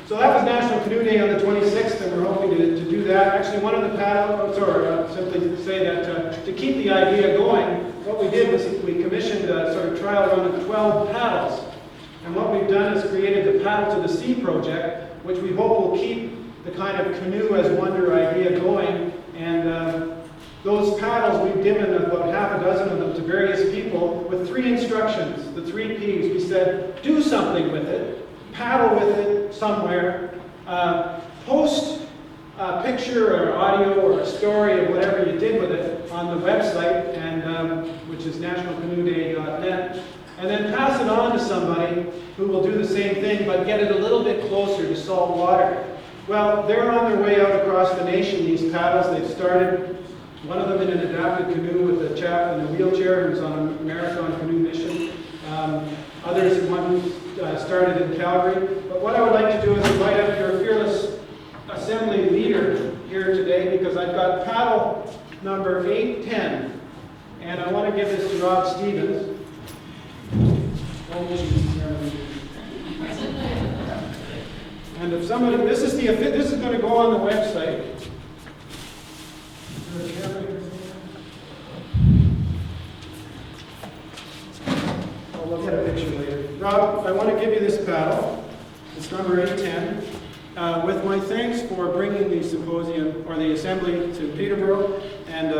so that was National Canoe Day on the 26th, and we're hoping to do that. Actually, one of the paddles, or simply to say that to keep the idea going, what we did was we commissioned a sort of trial run of 12 paddles. And what we've done is created the Paddle to the Sea project, which we hope will keep the kind of canoe as wonder idea going. And those paddles, we've given about half a dozen of them to various people with 3 instructions, the 3 Ps. We said, do something with it, paddle with it somewhere, post a picture or audio or a story of whatever you did with it on the website, and which is nationalcanoeday.net. And then pass it on to somebody who will do the same thing, but get it a little bit closer to salt water. Well, they're on their way out across the nation, these paddles. They've started, one of them in an adapted canoe with a chap in a wheelchair who's on a marathon canoe mission. Others, one started in Calgary. But what I would like to do is invite up your fearless assembly leader here today, because I've got paddle number 810. And I want to give this to Rob Stevens. And if somebody, this is going to go on the website. I'll look at a picture later. Rob, I want to give you this paddle. It's number 810. With my thanks for bringing the symposium or the assembly to Peterborough, and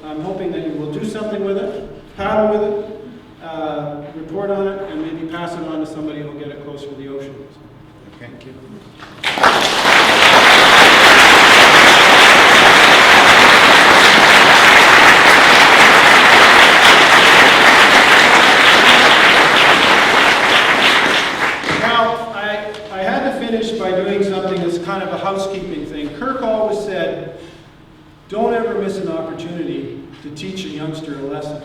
I'm hoping that you will do something with it, paddle with it. Report on it, and maybe pass it on to somebody who will get it closer to the ocean. Thank you. Now, I had to finish by doing something that's kind of a housekeeping thing. Kirk always said, don't ever miss an opportunity to teach a youngster a lesson.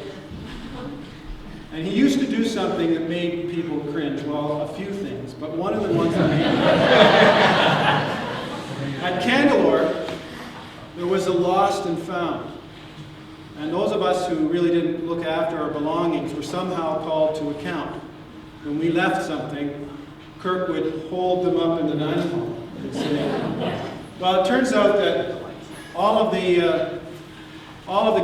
And he used to do something that made people cringe. Well, a few things, but one of the ones that made at Candelore, there was a lost and found. And those of us who really didn't look after our belongings were somehow called to account. When we left something, Kirk would hold them up in the dining hall and say, well, it turns out that all of the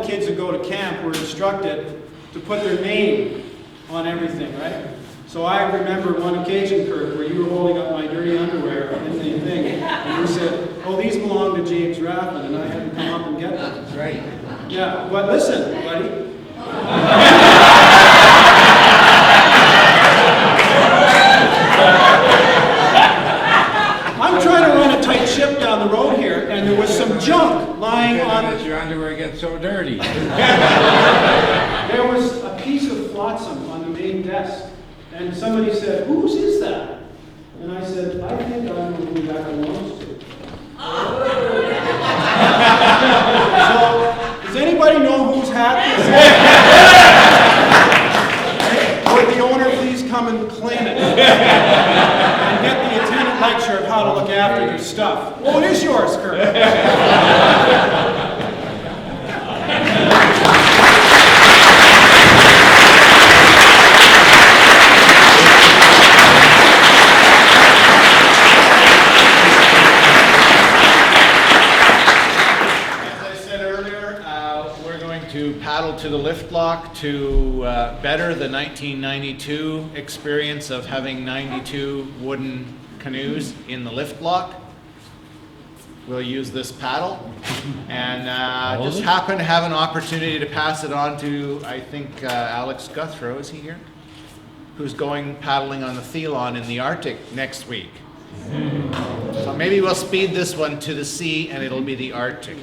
kids who go to camp were instructed to put their name on everything, right? So I remember one occasion, Kirk, where you were holding up my dirty underwear in the thing, and you said, oh, these belong to James Raffin, and I had to come up and get them. That's right. Yeah, but listen, buddy. I'm trying to run a tight ship down the road here, and there was some junk lying on... Your underwear gets so dirty. There was a piece of flotsam on the main desk, and somebody said, whose is that? And I said, I think I know who that belongs to. So, does anybody know whose hat this is? Would the owner please come and claim it? And get the attendant lecture of how to look after your stuff. Oh, it is yours, Kurt. Paddle to the lift lock to better the 1992 experience of having 92 wooden canoes in the lift lock. We'll use this paddle, and just happen to have an opportunity to pass it on to, I think, Alex Guthrow. Is he here? who's going paddling on the Thelon in the Arctic next week. So maybe we'll speed this one to the sea and it'll be the Arctic.